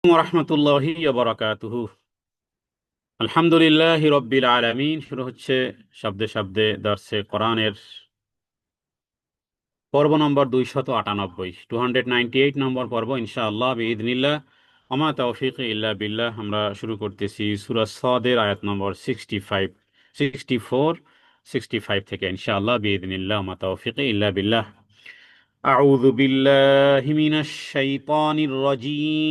রহমতুল্লাহি ওয়া বারাকাতুহু। আলহামদুলিল্লাহি রাব্বিল আলামিন। শুরু হচ্ছে শব্দে শব্দে দর্সে কোরআনের পর্ব নম্বর 298, 298 নম্বর পর্ব ইনশাআল্লাহ বিইذনিল্লাহ। ওমা তাওফীকি ইল্লা বিল্লাহ। আমরা শুরু করতেছি সূরা সাদের আয়াত নম্বর 65, 64, 65 থেকে ইনশাআল্লাহ বিইذনিল্লাহ। ওমা তাওফীকি ইল্লা বিল্লাহ। আউযু বিল্লাহি মিনাশ শাইতানির রাজীম।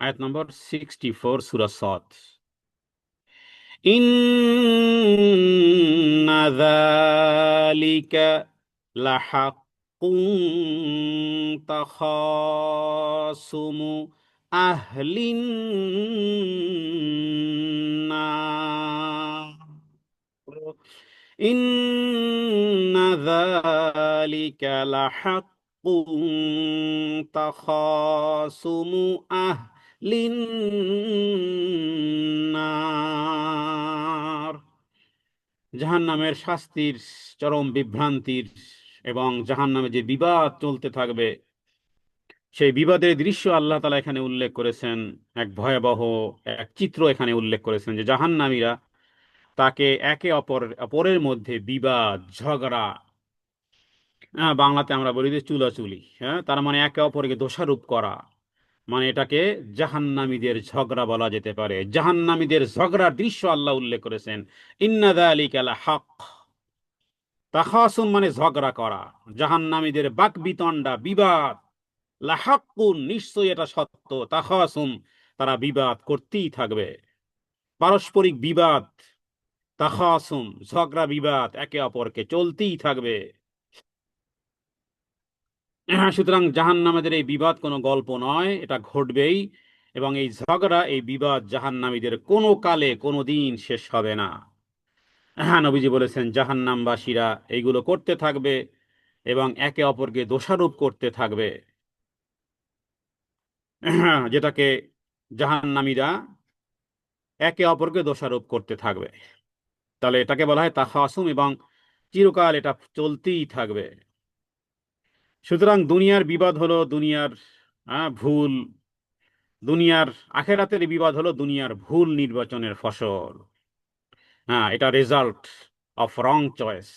আয়াত নম্বর 64, সূরা সাদ। ইন্না যালিকা লাহাক্কুন তাখাসুমু আহলিন নার। ইন্না যালিকা লাহাক্কুন তাখাসুমু লিন্নার। জাহান্নামের শাস্তির, চরম বিভ্রান্তির এবং জাহান্নামে যে বিবাদ চলতে থাকবে সেই বিবাদের দৃশ্য আল্লাহ তাআলা এখানে উল্লেখ করেছেন। এক ভয়াবহ এক চিত্র এখানে উল্লেখ করেছেন যে জাহান্নামীরা তাকে একে অপরের মধ্যে বিবাদ, ঝগড়া, বাংলাতে আমরা বলি যে চুলাচুলি, হ্যাঁ, তার মানে একে অপরকে দোষারোপ করা, মানে এটাকে জাহান্নামীদের ঝগড়া বলা যেতে পারে। জাহান্নামীদের ঝগড়ার দৃশ্য আল্লাহ উল্লেখ করেছেন। ইন্না যালিকা লাহাক। তাখাসুম মানে ঝগড়া করা, জাহান্নামীদের বাকবিতণ্ডা, বিবাদ। লাহাক্কুন নিশ্চয়ই এটা সত্য। তাখাসুম তারা বিবাদ করতেই থাকবে, পারস্পরিক বিবাদ। তাখাসুম ঝগড়া, বিবাদ একে অপরকে চলতেই থাকবে। সুতরাং জাহান্নামীদের এই বিবাদ কোনো গল্প নয়, এটা ঘটবেই। এবং এই ঝগড়া, এই বিবাদ জাহান্নামীদের কোনো কালে কোনো দিন শেষ হবে না। হ্যাঁ, নবীজি বলেছেন জাহান্নামবাসীরা এইগুলো করতে থাকবে এবং একে অপরকে দোষারোপ করতে থাকবে, যেটাকে জাহান্নামীরা একে অপরকে দোষারোপ করতে থাকবে। তাহলে এটাকে বলা হয় তাখাসুম এবং চিরকাল এটা চলতেই থাকবে। সুতরাং দুনিয়ার বিবাদ হলো দুনিয়ার ভুল, দুনিয়ার আখেরাতের বিবাদ হলো দুনিয়ার ভুল নির্বাচনের ফসল। হ্যাঁ, এটা রেজাল্ট অফ রং চয়েস।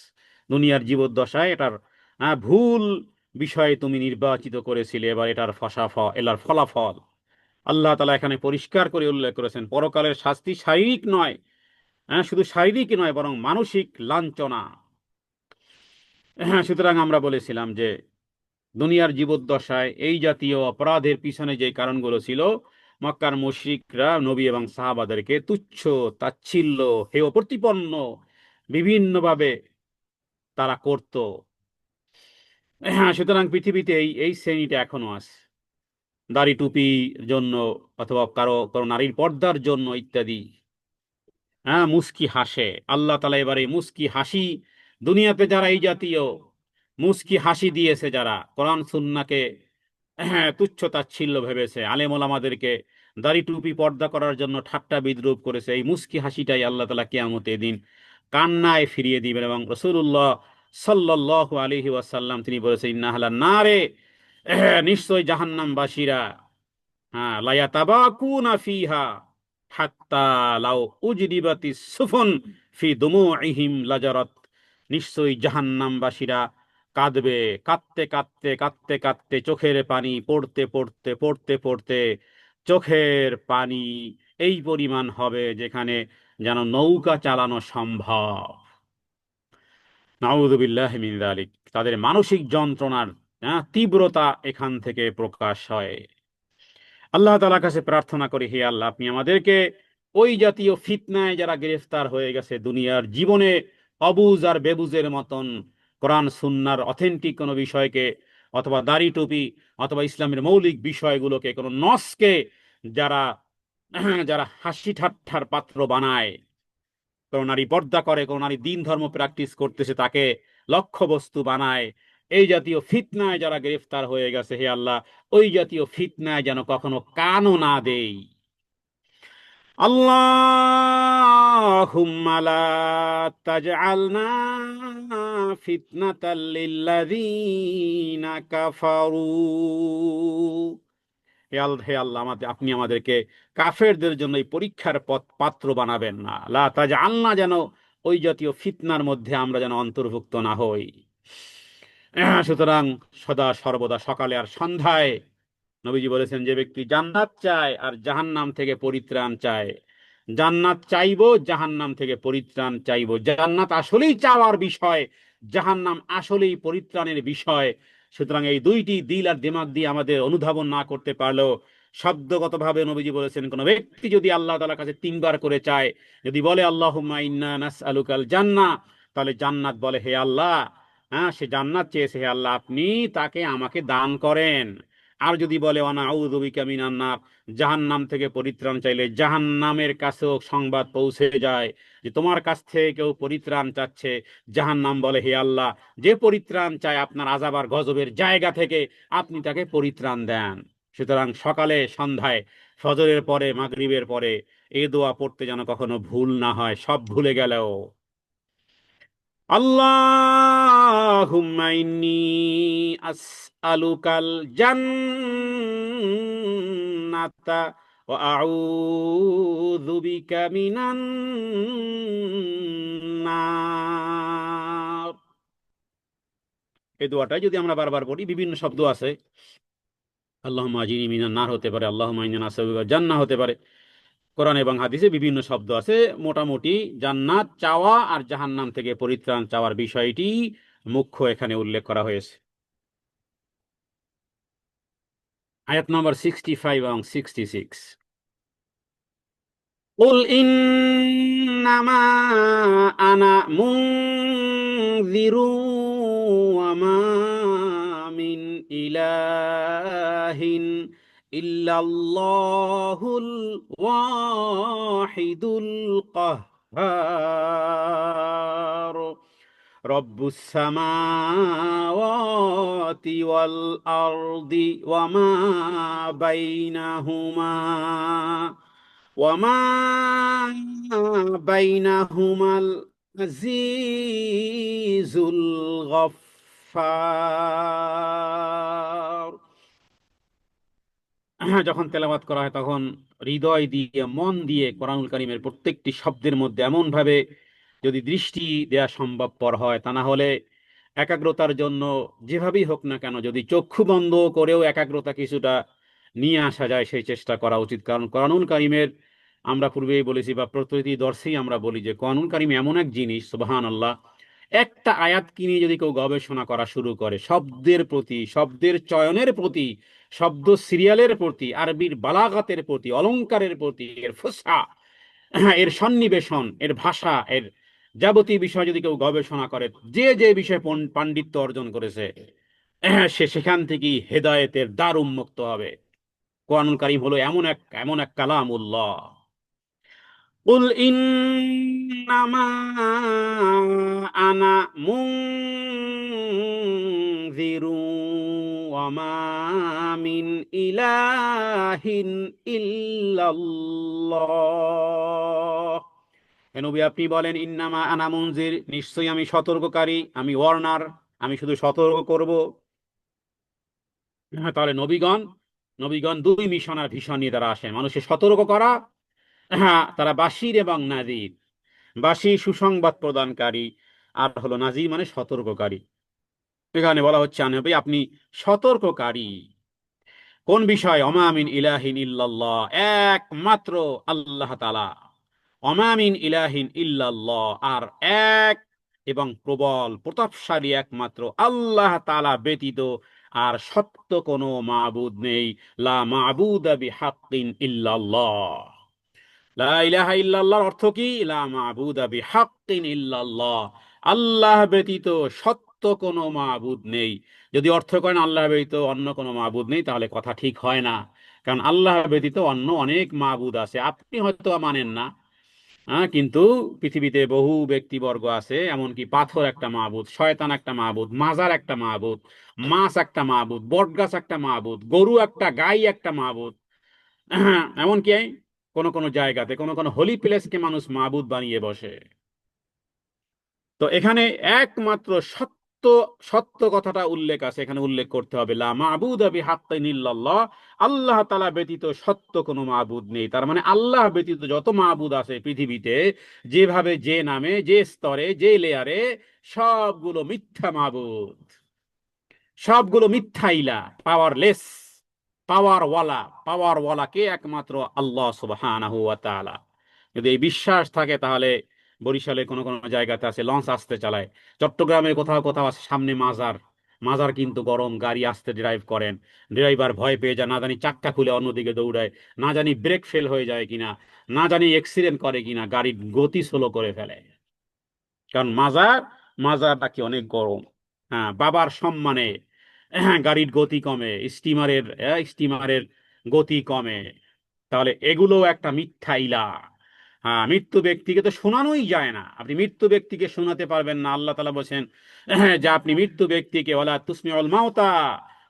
দুনিয়ার জীবদ্দশায় এটার ভুল বিষয়ে তুমি নির্বাচিত করেছিলে, এবার এটার ফলাফল আল্লাহ তাআলা এখানে পরিষ্কার করে উল্লেখ করেছেন। পরকালের শাস্তি শারীরিক নয়, শুধু শারীরিক নয়, বরং মানসিক লাঞ্ছনা। হ্যাঁ, সুতরাং আমরা বলেছিলাম যে দুনিয়ার জীবদ্দশায় এই জাতীয় অপরাধের পিছনে যে কারণগুলো ছিল, মক্কার মুশরিকরা নবী এবং সাহাবাদেরকে তুচ্ছ, তাচ্ছিল্য, হেয় প্রতিপন্ন বিভিন্নভাবে তারা করত। হ্যাঁ, সুতরাং পৃথিবীতে এই এই শ্রেণীটা এখনো আছে। দাড়ি টুপির জন্য অথবা কারো কারো নারীর পর্দার জন্য ইত্যাদি, হ্যাঁ, মুস্কি হাসে। আল্লাহ তাআলা এবারে মুস্কি হাসি, দুনিয়াতে যারা এই জাতীয় মুস্কি হাসি দিয়েছে, যারা কোরআন সুন্নাহকে হ্যাঁ তুচ্ছ তাচ্ছিল্য ভেবেছে, আলেম ওলামাদেরকে দাড়ি টুপি পর্দা করার জন্য ঠাট্টা বিদ্রূপ করেছে, এই মুস্কি হাসিটাই আল্লাহ তাআলা কিয়ামতের দিন কান্নায় ফিরিয়ে দিবেন। এবং রাসূলুল্লাহ সাল্লাল্লাহু আলাইহি ওয়াসাল্লাম তিনি বলেছেন, ইন্না আহলান নারে, নিশ্চয় জাহান্নামবাসীরা, হ্যাঁ, লায়াতাবাকুনা ফিহা হাত্তা লাউ উজরিবাতিস সুফুন ফি দুমুইহিম লাজারাত। নিশ্চয়ই জাহান্নামবাসীরা কাঁদবে, কাঁদতে কাঁদতে কাঁদতে কাঁদতে চোখের পানি পড়তে পড়তে পড়তে পড়তে চোখের পানি এই পরিমাণ হবে যেখানে যেন নৌকা চালানো সম্ভব। নাউযু বিল্লাহি মিন যালিক। তাদের মানসিক যন্ত্রণার তীব্রতা এখান থেকে প্রকাশ হয়। আল্লাহ তাআলার কাছে প্রার্থনা করি, হে আল্লাহ, আপনি আমাদেরকে ওই জাতীয় ফিতনায় যারা গ্রেফতার হয়ে গেছে, দুনিয়ার জীবনে অবুজ আর বেবুজের মতন কোরআন সুন্নাহর অথেন্টিক কোনো বিষয়কে অথবা দাড়ি টুপি অথবা ইসলামের মৌলিক বিষয়গুলোকে, কোনো নসকে যারা যারা হাসি ঠাট্টার পাত্র বানায়, কোনো নারী পর্দা করে, কোনো নারী দিন ধর্ম প্র্যাকটিস করতেছে তাকে লক্ষ্যবস্তু বানায়, এই জাতীয় ফিতনায় যারা গ্রেফতার হয়ে গেছে, হে আল্লাহ, ওই জাতীয় ফিতনায় যেন কখনো কানও না দেই। আল্লাহুম্মা লা তাজআলনা ফিতনাতাল লিল্লাযীনা কাফারু। হে আল্লাহ, আপনি আমাদেরকে কাফেরদের জন্য এই পরীক্ষার পাত্র বানাবেন না। লা তাজআলনা, যেন ওই জাতীয় ফিতনার মধ্যে আমরা যেন অন্তর্ভুক্ত না হই। সুতরাং সদা সর্বদা সকালে আর সন্ধ্যায় নবীজি বলেছেন, যে ব্যক্তি জান্নাত চায় আর জাহান্নাম থেকে পরিত্রাণ চায়, জান্নাত চাইবো, জাহান্নাম থেকে পরিত্রাণ চাইবো। জান্নাত আসলেই চাওয়ার বিষয়, জাহান্নাম আসলেই পরিত্রাণের বিষয়। সুতরাং এই দুইটি দিল আর দিমাগ দিয়ে আমাদের অনুধাবন না করতে পারলেও শব্দগতভাবে নবীজি বলেছেন, কোন ব্যক্তি যদি আল্লাহ তাআলার কাছে তিনবার করে চায়, যদি বলে আল্লাহুম্মা ইন্না নাসআলুকাল জান্নাহ, তাহলে জান্নাত বলে, হে আল্লাহ, হ্যাঁ, সে জান্নাত চেয়েছে, হে আল্লাহ আপনি তাকে আমাকে দান করেন। আর যদি বলে ওয়ানা আউযু বিকা মিনান নার, জাহান্নাম থেকে পরিত্রাণ চাইলে জাহান্নামের কাছেও সংবাদ পৌঁছে যায় যে তোমার কাছ থেকে কেউ পরিত্রাণ চাচ্ছে। জাহান্নাম বলে, হে আল্লাহ, যে পরিত্রাণ চায় আপনার আযাব আর গজবের জায়গা থেকে, আপনি তাকে পরিত্রাণ দেন। সুতরাং সকালে সন্ধ্যায়, ফজরের পরে, মাগরিবের পরে এই দোয়া পড়তে যেন কখনো ভুল না হয়, সব ভুলে গেলেও। আল্লাহুম্মা ইন্নী আসআলুকাল জান্নাতা ওয়া আউযু বিকা মিনান নার। এই দোয়াটাই যদি আমরা বারবার পড়ি, বিভিন্ন শব্দ আছে, আল্লাহুম্মা আজিনি মিনান নার হতে পারে, আল্লাহুম্মা ইন্নী আসআলুকা জান্নাহ হতে পারে। কোরআন এবং হাদিসে বিভিন্ন শব্দ আছে। মোটামুটি জান্নাত চাওয়া আর জাহান্নাম থেকে পরিত্রাণ চাওয়ার বিষয়টি মুখ্য এখানে উল্লেখ করা হয়েছে। আয়াত নম্বর 65 এবং 66। কুল ইন্নামা আনা মুনযিরুন ওয়া মা মিন ইলাহিন ইল্লাল্লাহুল ওয়াহিদুল কাহ্হার রব্বুস সামাওয়াতি ওয়াল আরদি ওয়া মা বাইনাহুমা ওয়া মা বাইনাহুমাল আজিজুল গফফার। যখন তেলাওয়াত করা হয় তখন হৃদয় দিয়ে, মন দিয়ে কোরআনুল কারীমের প্রত্যেকটি শব্দের মধ্যে এমন ভাবে যদি দৃষ্টি দেয়া সম্ভবপর হয়, তা না হলে একাগ্রতার জন্য যেভাবেই হোক না কেন, যদি চক্ষু বন্ধ করেও একাগ্রতা কিছুটা নিয়ে আসা যায়, সেই চেষ্টা করা উচিত। কারণ কোরআনুল কারীমের, আমরা পূর্বেই বলেছি বা প্রতিটি দর্শেই আমরা বলি যে কোরআনুল কারীম এমন এক জিনিস, সুবহানাল্লাহ, একটা আয়াত কিনে যদি কেউ গবেষণা করা শুরু করে, শব্দের প্রতি, শব্দের চয়নের প্রতি, শব্দ সিরিয়ালের প্রতি, আরবির বালাগাতের প্রতি, অলংকারের প্রতি, এর ফুসহা, এর সন্নিবেশন, এর ভাষা, এর যাবতীয় বিষয় যদি কেউ গবেষণা করে, যে যে বিষয়ে পাণ্ডিত্য অর্জন করেছে, সে সেখান থেকেই হেদায়েতের দ্বার উন্মুক্ত হবে। কোরআনুল কারীম হলো এমন এক কালামুল্লাহ। কুল ইন্নামা আনা মুনযিরু ওয়া মা মিন ইলাহিন ইল্লাল্লাহ। হে নবী, আপনি বলেন, ইন্নামা আনা মুনজির, নিশ্চয়ই আমি সতর্ককারী, আমি ওয়ার্নার, আমি শুধু সতর্ক করব। হ্যাঁ, তাহলে নবীগণ দুই মিশন আর ভীষণ নিয়ে তারা আসেন, মানুষের সতর্ক করা। হ্যাঁ, তারা বাশির এবং নাযির, বাশির সুসংবাদ প্রদানকারী, আর হলো নাযির মানে সতর্ককারী। এখানে বলা হচ্ছে নবী, আপনি সতর্ককারী। কোন বিষয়? ওমা মিন ইলাহিন ইল্লাল্লাহ, একমাত্র আল্লাহ তাআলা। ওমা মিন ইলাহিন ইল্লাল্লাহ, আর এক এবং প্রবল প্রতাপশালী একমাত্র আল্লাহ তাআলা ব্যতীত আর সত্য কোনো মাবুদ নেই। লা মাবুদা বিহাক্কিন ইল্লাল্লাহ। লা ইলাহা ইল্লাল্লাহর অর্থ কি? লা মাবুদা বিহাক্কিন ইল্লাল্লাহ, আল্লাহ ব্যতীত সত্য কোনো মাবুদ নেই। যদি অর্থ করেন আল্লাহ ব্যতীত অন্য কোনো মাবুদ নেই, তাহলে কথা ঠিক হয় না। কারণ আল্লাহ ব্যতীত অন্য অনেক মাবুদ আছে, আপনি হয়তো মানেন না। হ্যাঁ, কিন্তু পৃথিবীতে বহু ব্যক্তিবর্গ আছে, এমনকি পাথর একটা মাবুদ, শয়তান একটা মাবুদ, মাজার একটা মাবুদ, মাছ একটা মাবুদ, বটগাছ একটা মাবুদ, গরু একটা, গাই একটা মাবুদ, এমনকি কোন কোন জায়গাতে কোন কোন হোলি প্লেসকে মানুষ মাবুদ বানিয়ে বসে। তো এখানে একমাত্র সত্য সত্য কথাটা উল্লেখ আছে, এখানে উল্লেখ করতে হবে, লা মাবুদা বিহাক্কিন ইল্লাল্লাহ, আল্লাহ তাআলা ব্যতীত সত্য কোনো মাবুদ নেই। তার মানে আল্লাহ ব্যতীত যত মাবুদ আছে পৃথিবীতে, যেভাবে যে নামে যে স্তরে যে লেয়ারে, সবগুলো মিথ্যা মাবুদ, সবগুলো মিথ্যা ইলা, পাওয়ারলেস। পাওয়ারওয়ালাকে একমাত্র আল্লাহ সুবহানাহু ওয়া তাআলা। যদি এই বিশ্বাস থাকে তাহলে বরিশালে কোন কোন জায়গাতে আছে লঞ্চ আসতে চালায়, চট্টগ্রামে কোথাও কোথাও আছে সামনে মাজার, মাজার কিন্তু গরম, গাড়ি আসতে ড্রাইভ করেন, ড্রাইভার ভয় পেয়ে যায়, না জানি চাক্কা খুলে অন্যদিকে দৌড়ায়, না জানি ব্রেক ফেল হয়ে যায় কিনা, না জানি অ্যাক্সিডেন্ট করে কিনা, গাড়ির গতি স্লো করে ফেলে। কারণ মাজার, মাজার নাকি অনেক গরম। হ্যাঁ, বাবার সম্মানে গাড়ির গতি কমে, স্টিমারের গতি কমে। তাহলে এগুলো একটা মিথ্যা ইলা। হ্যাঁ, মৃত্যু ব্যক্তিকে তো শোনানোই যায় না, আপনি মৃত্যু ব্যক্তিকে শোনাতে পারবেন না। আল্লাহ তাআলা বলেন যে আপনি মৃত্যু ব্যক্তিকে ওয়ালা তুসমিউল মাউতা,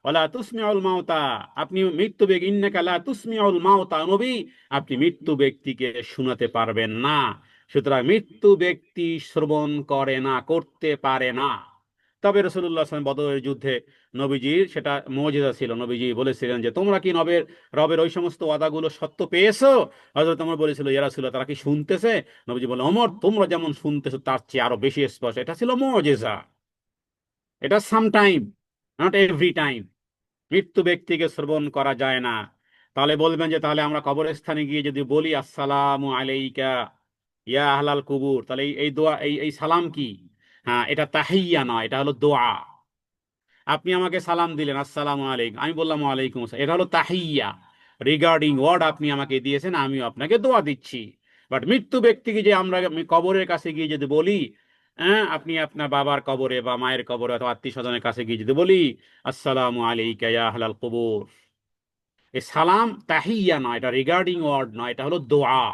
ওয়ালা তুসমিউল মাউতা, আপনি মৃত্যু ব্যক্তি, ইন্নাকা লা তুসমিউল মাউতা, নবী আপনি মৃত্যু ব্যক্তিকে শোনাতে পারবেন না। সুতরাং মৃত্যু ব্যক্তি শ্রবণ করে না, করতে পারে না। তবে রাসূলুল্লাহ সাল্লাল্লাহু আলাইহি ওয়াসাল্লাম বদরের যুদ্ধে নবীজির সেটা মুজিজা ছিল, নবীজি বলেছিলেন যে তোমরা কি রবের ওই সমস্ত ওয়াদাগুলো সত্য পেয়েছো? হযরত ওমর বলেছিল, ইয়া রাসূলুল্লাহ তারা কি শুনতেছে? নবীজি বলে, ওমর তোমরা যেমন শুনতেছো তার চেয়ে আরো বেশি স্পষ্ট। এটা ছিল মুজিজা, এটা some time, not every time. মৃত্যু ব্যক্তিকে শ্রবণ করা যায় না। তাহলে বলবেন যে তাহলে আমরা কবরস্থানে গিয়ে যদি বলি আসসালামু আলাইকা ইয়া আহলাল কুবুর, তাহলে এই দোয়া, এই সালাম কি? হ্যাঁ, এটা তাহিয়া নয়, এটা হলো দোয়া। আপনি আমাকে সালাম দিলেন আসসালামু আলাইকুম, আমি বললাম ওয়ালাইকুম আসসালাম, এটা হলো তাহিয়া, রিগার্ডিং ওয়ার্ড আপনি আমাকে দিয়েছেন, আমিও আপনাকে দোয়া দিচ্ছি। বাট মৃত্যু ব্যক্তিকে যে আমরা কবরের কাছে গিয়ে যদি বলি, হ্যাঁ, আপনি আপনার বাবার কবরে বা মায়ের কবরে অথবা আত্মীয় স্বজনের কাছে গিয়ে যদি বলি আসসালামু আলাইকা ইয়া আহলাল কুবুর, এই সালাম তাহিয়া নয়, এটা রিগার্ডিং ওয়ার্ড নয়, এটা হলো দোয়া।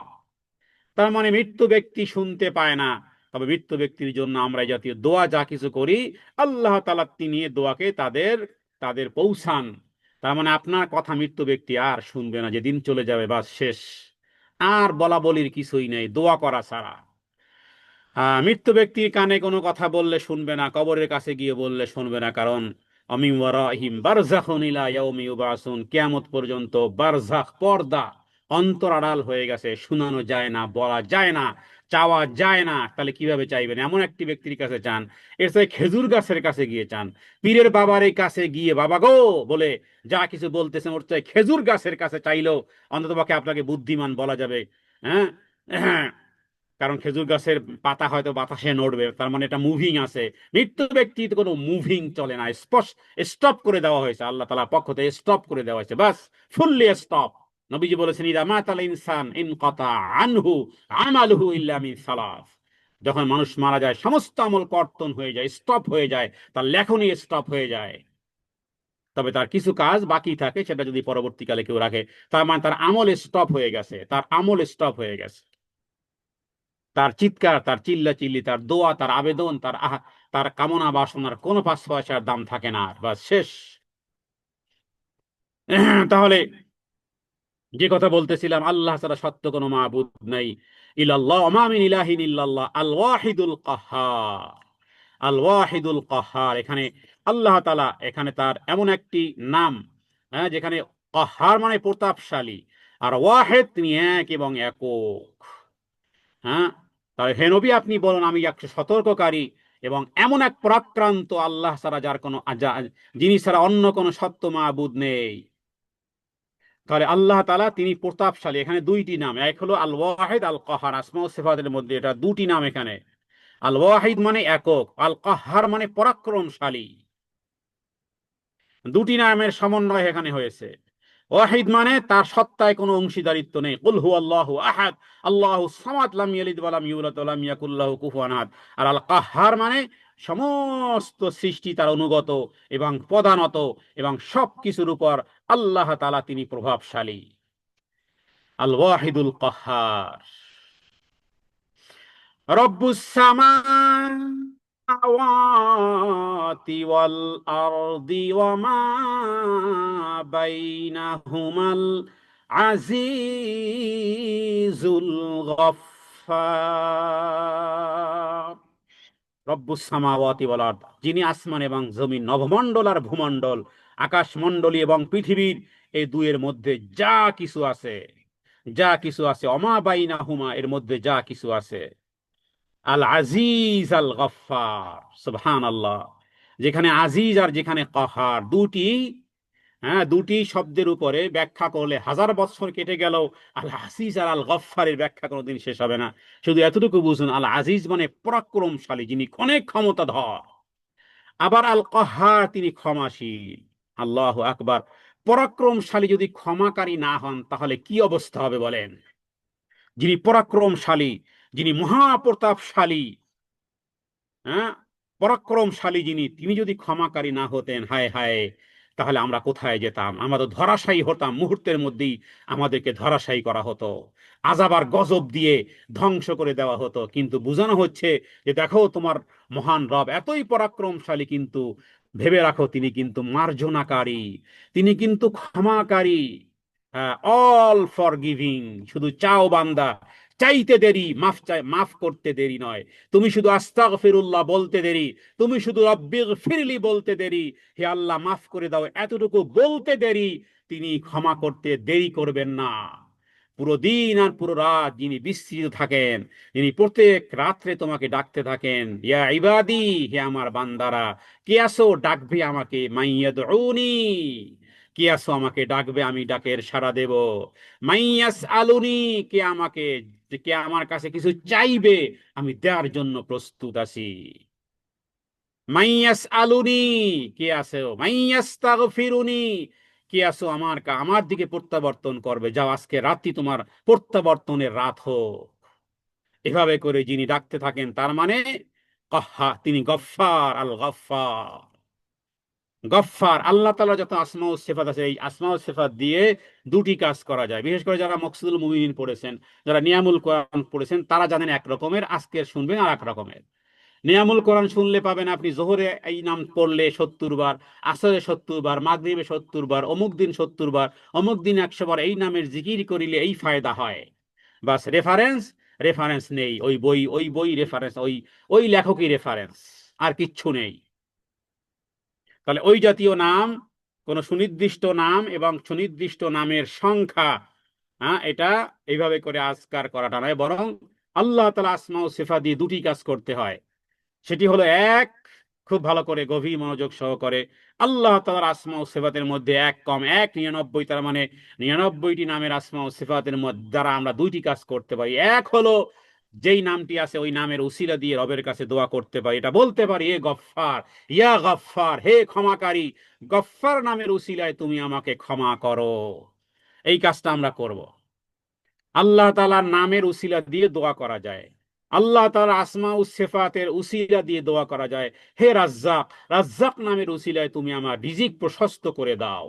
তার মানে মৃত্যু ব্যক্তি শুনতে পায় না, তবে মৃত্যু ব্যক্তির জন্য আমরা এই জাতীয় দোয়া যা কিছু করি, আল্লাহ তাআলা তিনি এই দোয়াকে তাদের তাদের পৌঁছান। তার মানে আপনার কথা মৃত্যু ব্যক্তি আর শুনবে না, যেদিন চলে যাবে বাস শেষ, আর বলা বলির কিছুই নেই দোয়া করা ছাড়া। মৃত্যু ব্যক্তির কানে কোনো কথা বললে শুনবে না, কবরের কাছে গিয়ে বললে শুনবে না, কারণ অমিন ওয়ারাইহিম বারযাখুন ইলা ইয়াউমি ইউবআসুন, কিয়ামত পর্যন্ত বারযাখ, পর্দা, অন্তর আড়াল হয়ে গেছে, শোনানো যায় না, বলা যায় না, চাওয়া যায় না। তাহলে কিভাবে চাইবেন? এমন একটি ব্যক্তির কাছে চান, এর চেয়ে খেজুর গাছের কাছে গিয়ে চান, পীরের বাবার এই কাছে গিয়ে বাবা গো বলে যা কিছু বলতেছেন, ওর চেয়ে খেজুর গাছের কাছে চাইলেও অন্ততপক্ষে আপনাকে বুদ্ধিমান বলা যাবে। হ্যাঁ, কারণ খেজুর গাছের পাতা হয়তো বাতাসে নড়বে, তার মানে এটা মুভিং আছে। মৃত্যু ব্যক্তি কোনো মুভিং চলে না, স্পষ্ট স্টপ করে দেওয়া হয়েছে, আল্লাহ তাআলার পক্ষ থেকে স্টপ করে দেওয়া হয়েছে, বাস ফুললি স্টপ। নবীজি বলেছেন, ইদা মাতাল ইনসান ইনকাতা আনহু আমালুহু ইল্লা মিন সালাস, যখন মানুষ মারা যায় সমস্ত আমল কর্তন হয়ে যায়, স্টপ হয়ে যায়, তার লেখনী স্টপ হয়ে যায়। তবে তার কিছু কাজ বাকি থাকে, সেটা যদি পরবর্তীকালে কেউ রাখে, তার মানে তার আমল স্টপ হয়ে গেছে, তার আমল স্টপ হয়ে গেছে। তার চিৎকার, তার চিল্লা চিল্লি, তার দোয়া, তার আবেদন, তার কামনা বাসনার কোনো পাঁচ পয়সার দাম থাকে না, বা শেষ। তাহলে যে কথা বলতেছিলাম, আল্লাহ ছাড়া সত্য কোনো মাবুদ নাই, ইল্লাল্লাহ মা মিন ইলাহিন ইল্লাল্লাহ আল ওয়াহিদুল কাহ্হার। আল ওয়াহিদুল কাহ্হার, এখানে আল্লাহ তাআলা, এখানে তার এমন একটি নাম, হ্যাঁ, যেখানে কাহ্হার মানে প্রতাপশালী, আর ওয়াহিদ তিনি এক এবং একক। হ্যাঁ, তাহলে হে নবী আপনি বলুন আমি এক সতর্ককারী এবং এমন এক পরাক্রান্ত আল্লাহ ছাড়া, যার কোনো যিনি ছাড়া অন্য কোনো সত্য মাবুদ নেই। তাহলে আল্লাহ তাআলা তিনি প্রতাপশালী, এখানে দুইটি নাম, এক হলো আল ওয়াহিদ, আল কাহার, আসমা ও সিফাতের মধ্যে এটা দুটি নাম এখানে। আল ওয়াহিদ মানে একক, আল কাহার মানে পরাক্রমশালী, দুটি নামের সমন্বয় এখানে হয়েছে। ওয়াহিদ মানে তার সত্তায় কোনো অংশীদারিত্ব নেই, কুল হু আল্লাহু আহাদ আল্লাহু সামাদ লাম ইয়ালিদ ওয়া লাম ইউলাদ ওয়া লাম ইয়াকুল লাহু কুফুয়ান আহাদ। আর আল কাহ্হার মানে সমস্ত সৃষ্টি তার অনুগত এবং প্রধানত, এবং সব কিছুর উপর আল্লাহ তাআলা তিনি প্রভাবশালী। আল ওয়াহিদুল কাহ্হার। রব্বুস সামাওয়াতি ওয়াল আরদি ওয়া মা বাইনাহুমাল আজিজুল গফফার। রব্বুস সামাওয়াতি ওয়াল আরদ, যিনি আসমান এবং জমিন, নভমণ্ডল আর ভূমণ্ডল, আকাশমণ্ডলী এবং পৃথিবীর এই দুইয়ের মধ্যে যা কিছু আছে, যা কিছু আছে, অমা বাইনাহুমা, এর মধ্যে যা কিছু আছে, আল আজিজ আল গফফার, সুবহানাল্লাহ। যেখানে আজিজ আর যেখানে কাহার, দুটি, হ্যাঁ, দুটি শব্দের উপরে ব্যাখ্যা করলে 1000 বছর কেটে গেল, আল আজিজ আর আল গফফারের ব্যাখ্যা কোনোদিন শেষ হবে না। শুধু এতটুকু বুঝুন, আল আজিজ মানে পরাক্রমশালী, যিনি অনেক ক্ষমতাধর। আবার আল কাহার, তিনি ক্ষমাশীল। আল্লাহু আকবার। পরাক্রমশালী যদি ক্ষমাকারী না হন, তাহলে কি অবস্থা হবে বলেন? যিনি পরাক্রমশালী, যিনি মহাপ্রতাপশালী, হ্যাঁ, পরাক্রমশালী যিনি, তিনি যদি ক্ষমাকারী না হতেন, হায় হায়, তাহলে আমরা কোথায় যেতাম? আমরা তো ধরাশায়ী হতাম, মুহূর্তের মধ্যেই আমাদেরকে ধরাশায়ী করা হতো, আযাব আর গজব দিয়ে ধ্বংস করে দেওয়া হতো। কিন্তু বোঝানো হচ্ছে যে দেখো, তোমার মহান রব এতই পরাক্রমশালী, কিন্তু ভেবে রাখো তিনি কিন্তু মার্জনাকারী, তিনি কিন্তু ক্ষমাকারী, অল ফর গিভিং। শুধু চাও বান্দা, চাইতে দেরি, মাফ চাই, মাফ করতে দেরি নয়। তুমি শুধু আস্তাগফিরুল্লাহ বলতে দেরি, তুমি শুধু রব্বিগফিরলি বলতে দেরি, হে আল্লাহ মাফ করে দাও, এতটুকু বলতে দেরি, তিনি ক্ষমা করতে দেরি করবেন না। পুরো দিন আর পুরো রাত যিনি বিস্তৃত থাকেন, যিনি প্রত্যেক রাত্রে তোমাকে ডাকতে থাকেন, ইয়া ইবাদি, হে আমার বান্দারা, কে আসো ডাকবে আমাকে, মাইয়াদউনি, কে আসো আমাকে ডাকবে, আমি ডাকের সাড়া দেব। মাইয়াস আলুনি, কে আমাকে, কে আমার কাছে কিছু চাইবে, আমি দেওয়ার জন্য প্রস্তুত আছি। মাইয়াস আলুনি, কে আছে, মাইয়াস তাগফিরুনি, কে আছো আমার দিকে প্রত্যাবর্তন করবে, যাও আজকে রাত্রি তোমার প্রত্যাবর্তনের রাত হোক। এভাবে করে যিনি ডাকতে থাকেন, তার মানে তিনি গফফার, আল গফফার। গফফার, আল্লাহ তাআলা যত আসমা ও সিফাত আছে, এই আসমা ও সিফাত দিয়ে দুটি কাজ করা যায়। বিশেষ করে যারা মকসুদুল মুমিনিন পড়েছেন, যারা নিয়ামুল কোরআন পড়েছেন, তারা জানেন এক রকমের, আজকের শুনবেন আর এক রকমের। নিয়ামুল কোরআন শুনলে পাবেন আপনি জোহরে এই নাম পড়লে 70 বার, আসরে 70 বার, মাগরিবে 70 বার, অমুক দিন 70 বার, অমুক দিন 100 বার এই নামের জিকির করিলে এই ফায়দা হয়। বাস, রেফারেন্স, রেফারেন্স নেই, ওই বই রেফারেন্স, ওই লেখকই রেফারেন্স, আর কিচ্ছু নেই। তাহলে ওই জাতীয় নাম, কোন সুনির্দিষ্ট নাম এবং সুনির্দিষ্ট নামের সংখ্যা, হ্যাঁ, এটা এইভাবে করে আজকার করাটা নয়, বরং আল্লাহ তাআলা আসমা ও সিফাত দিয়ে দুটি কাজ করতে হয়। সেটি হলো, এক, খুব ভালো করে গভীর মনোযোগ সহকারে আল্লাহ তাআলার আসমা ও সিফাতের মধ্যে এক কম এক 99, তার মানে 99টি নামের আসমা ও সিফাতের মধ্যে দ্বারা আমরা দুইটি কাজ করতে পারি। এক হলো, যেই নামটি আছে ওই নামের উসিলা দিয়ে রবের কাছে দোয়া করতে পারি, এটা বলতে পারি, এ গফফার, ইয়া গফফার, হে ক্ষমাকারী, গফফার নামের উসিলায় তুমি আমাকে ক্ষমা করো। এই কাজটা আমরা করব। আল্লাহ তাআলার নামের উসিলা দিয়ে দোয়া করা যায়, আল্লাহ তাআলার আসমা ও সিফাতের উসিলা দিয়ে দোয়া করা যায়, হে রাজ্জাক, রাজ্জাক নামের উসিলায় তুমি আমার রিজিক প্রশস্ত করে দাও।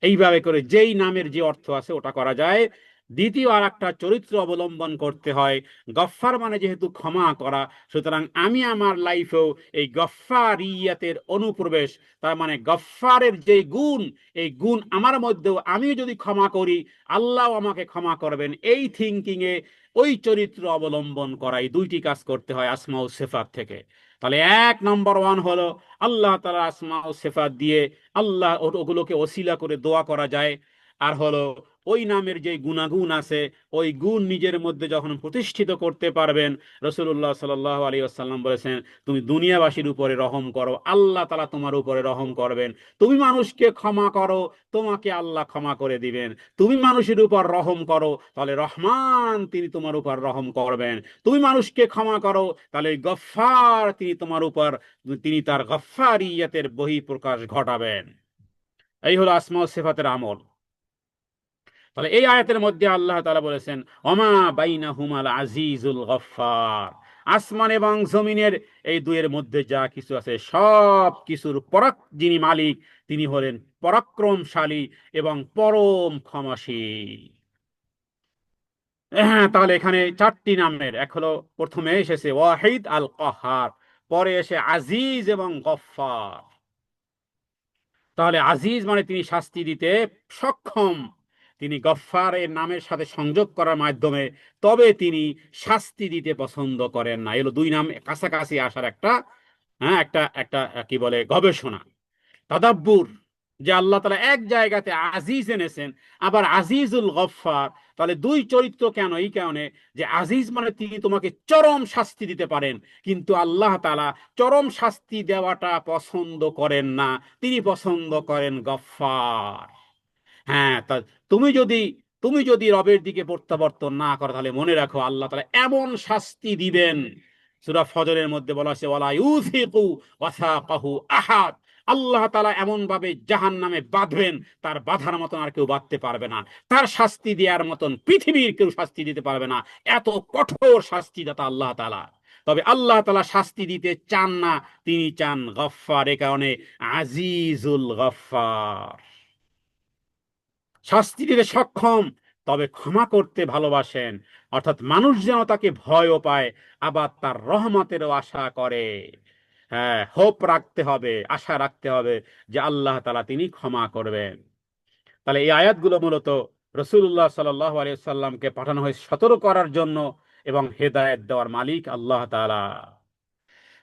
এইভাবে করে যেই নামের যে অর্থ আছে ওটা করা যায়। দ্বিতীয় আর একটা চরিত্র অবলম্বন করতে হয়। গফফার মানে যেহেতু ক্ষমা করা, সুতরাং আমি আমার লাইফেও এই গফফারিয়াতের অনুপ্রবেশ, তার মানে গফফারের যে গুণ, এই গুণ আমার মধ্যেও, আমিও যদি ক্ষমা করি, আল্লাহ আমাকে ক্ষমা করবেন, এই থিঙ্কিং এ ওই চরিত্র অবলম্বন করাই, দুইটি কাজ করতে হয় আসমা ও সিফাত থেকে। তাহলে এক নম্বর ওয়ান হলো, আল্লাহ তাআলা আসমা ও সিফাত দিয়ে আল্লাহ ওগুলোকে ওসিলা করে দোয়া করা যায়। আর হলো, ওই নামের যে গুণাগুণ আছে, ওই গুণ নিজের মধ্যে যখন প্রতিষ্ঠিত করতে পারবেন, রাসূলুল্লাহ সাল্লাল্লাহু আলাইহি ওয়াসাল্লাম বলেছেন, তুমি দুনিয়াবাসীর উপরে রহম করো, আল্লাহ তাআলা তোমার উপরে রহম করবেন। তুমি মানুষকে ক্ষমা করো, তোমাকে আল্লাহ ক্ষমা করে দিবেন। তুমি মানুষের উপর রহম করো, তাহলে রহমান তিনি তোমার উপর রহম করবেন। তুমি মানুষকে ক্ষমা করো, তাহলে গফফার তিনি তোমার উপর, তিনি তার গফফারিয়াতের বহিঃপ্রকাশ ঘটাবেন। এই হলো আসমা ও সিফাতের আমল। তাহলে এই আয়াতের মধ্যে আল্লাহ তাআলা বলেছেন, ওমা বাইনাহুমাল আজিজুল গফফার, আসমান এবং জমিনের এই দুয়ের মধ্যে যা কিছু আছে, সব কিছুর যিনি মালিক, তিনি হলেন পরাক্রমশালী এবং পরম ক্ষমাশীল। হ্যাঁ, তাহলে এখানে চারটি নামের, এক হলো, প্রথমে এসেছে ওয়াহিদ আল কাহার, পরে এসে আজিজ এবং গফফার। তাহলে আজিজ মানে তিনি শাস্তি দিতে সক্ষম, তিনি গফফারের নামের সাথে সংযোগ করার মাধ্যমে তবে তিনি শাস্তি দিতে পছন্দ করেন না। এগুলো দুই নাম কাছাকাছি আসার একটা একটা একটা কি বলে গবেষণা, তাদাব্বুর, যে আল্লাহ তাআলা এক জায়গাতে আজিজ এনেছেন, আবার আজিজুল গফফার। তাহলে দুই চরিত্র কেন? এই কারণে যে আজিজ মানে তিনি তোমাকে চরম শাস্তি দিতে পারেন, কিন্তু আল্লাহ তাআলা চরম শাস্তি দেওয়াটা পছন্দ করেন না, তিনি পছন্দ করেন গফফার। হ্যাঁ, তা তুমি যদি তুমি যদি রবের দিকে প্রত্যাবর্তন না করো, তাহলে মনে রাখো আল্লাহ তাআলা এমন শাস্তি দিবেন। সূরা ফজরের মধ্যে বলা আছে ওয়ালা ইউসিকু ওয়াসাকাহু আহাদ। আল্লাহ তাআলা এমন ভাবে জাহান্নামে বাঁধবেন, তার বাঁধার মতন আর কেউ বাঁধতে পারবে না, তার শাস্তি দেওয়ার মতন পৃথিবীর কেউ শাস্তি দিতে পারবে না। এত কঠোর শাস্তি দাতা আল্লাহ তাআলা। তবে আল্লাহ তাআলা শাস্তি দিতে চান না, তিনি চান গফফার। এ কারণে আজিজুল গফফার, শাস্তি দিতে সক্ষম, তবে ক্ষমা করতে ভালোবাসেন। অর্থাৎ মানুষ যেন তাকে ভয়ও পায়, আবার তার রহমতেরও আশা করে। হ্যাঁ, হোপ রাখতে হবে, আশা রাখতে হবে যে আল্লাহ তাআলা তিনি ক্ষমা করবেন। তাহলে এই আয়াতগুলো মূলত রাসূলুল্লাহ সাল্লাল্লাহু আলাইহি সাল্লামকে পাঠানো হয়েছে সতর্ক করার জন্য, এবং হেদায়েত দেওয়ার মালিক আল্লাহ তাআলা।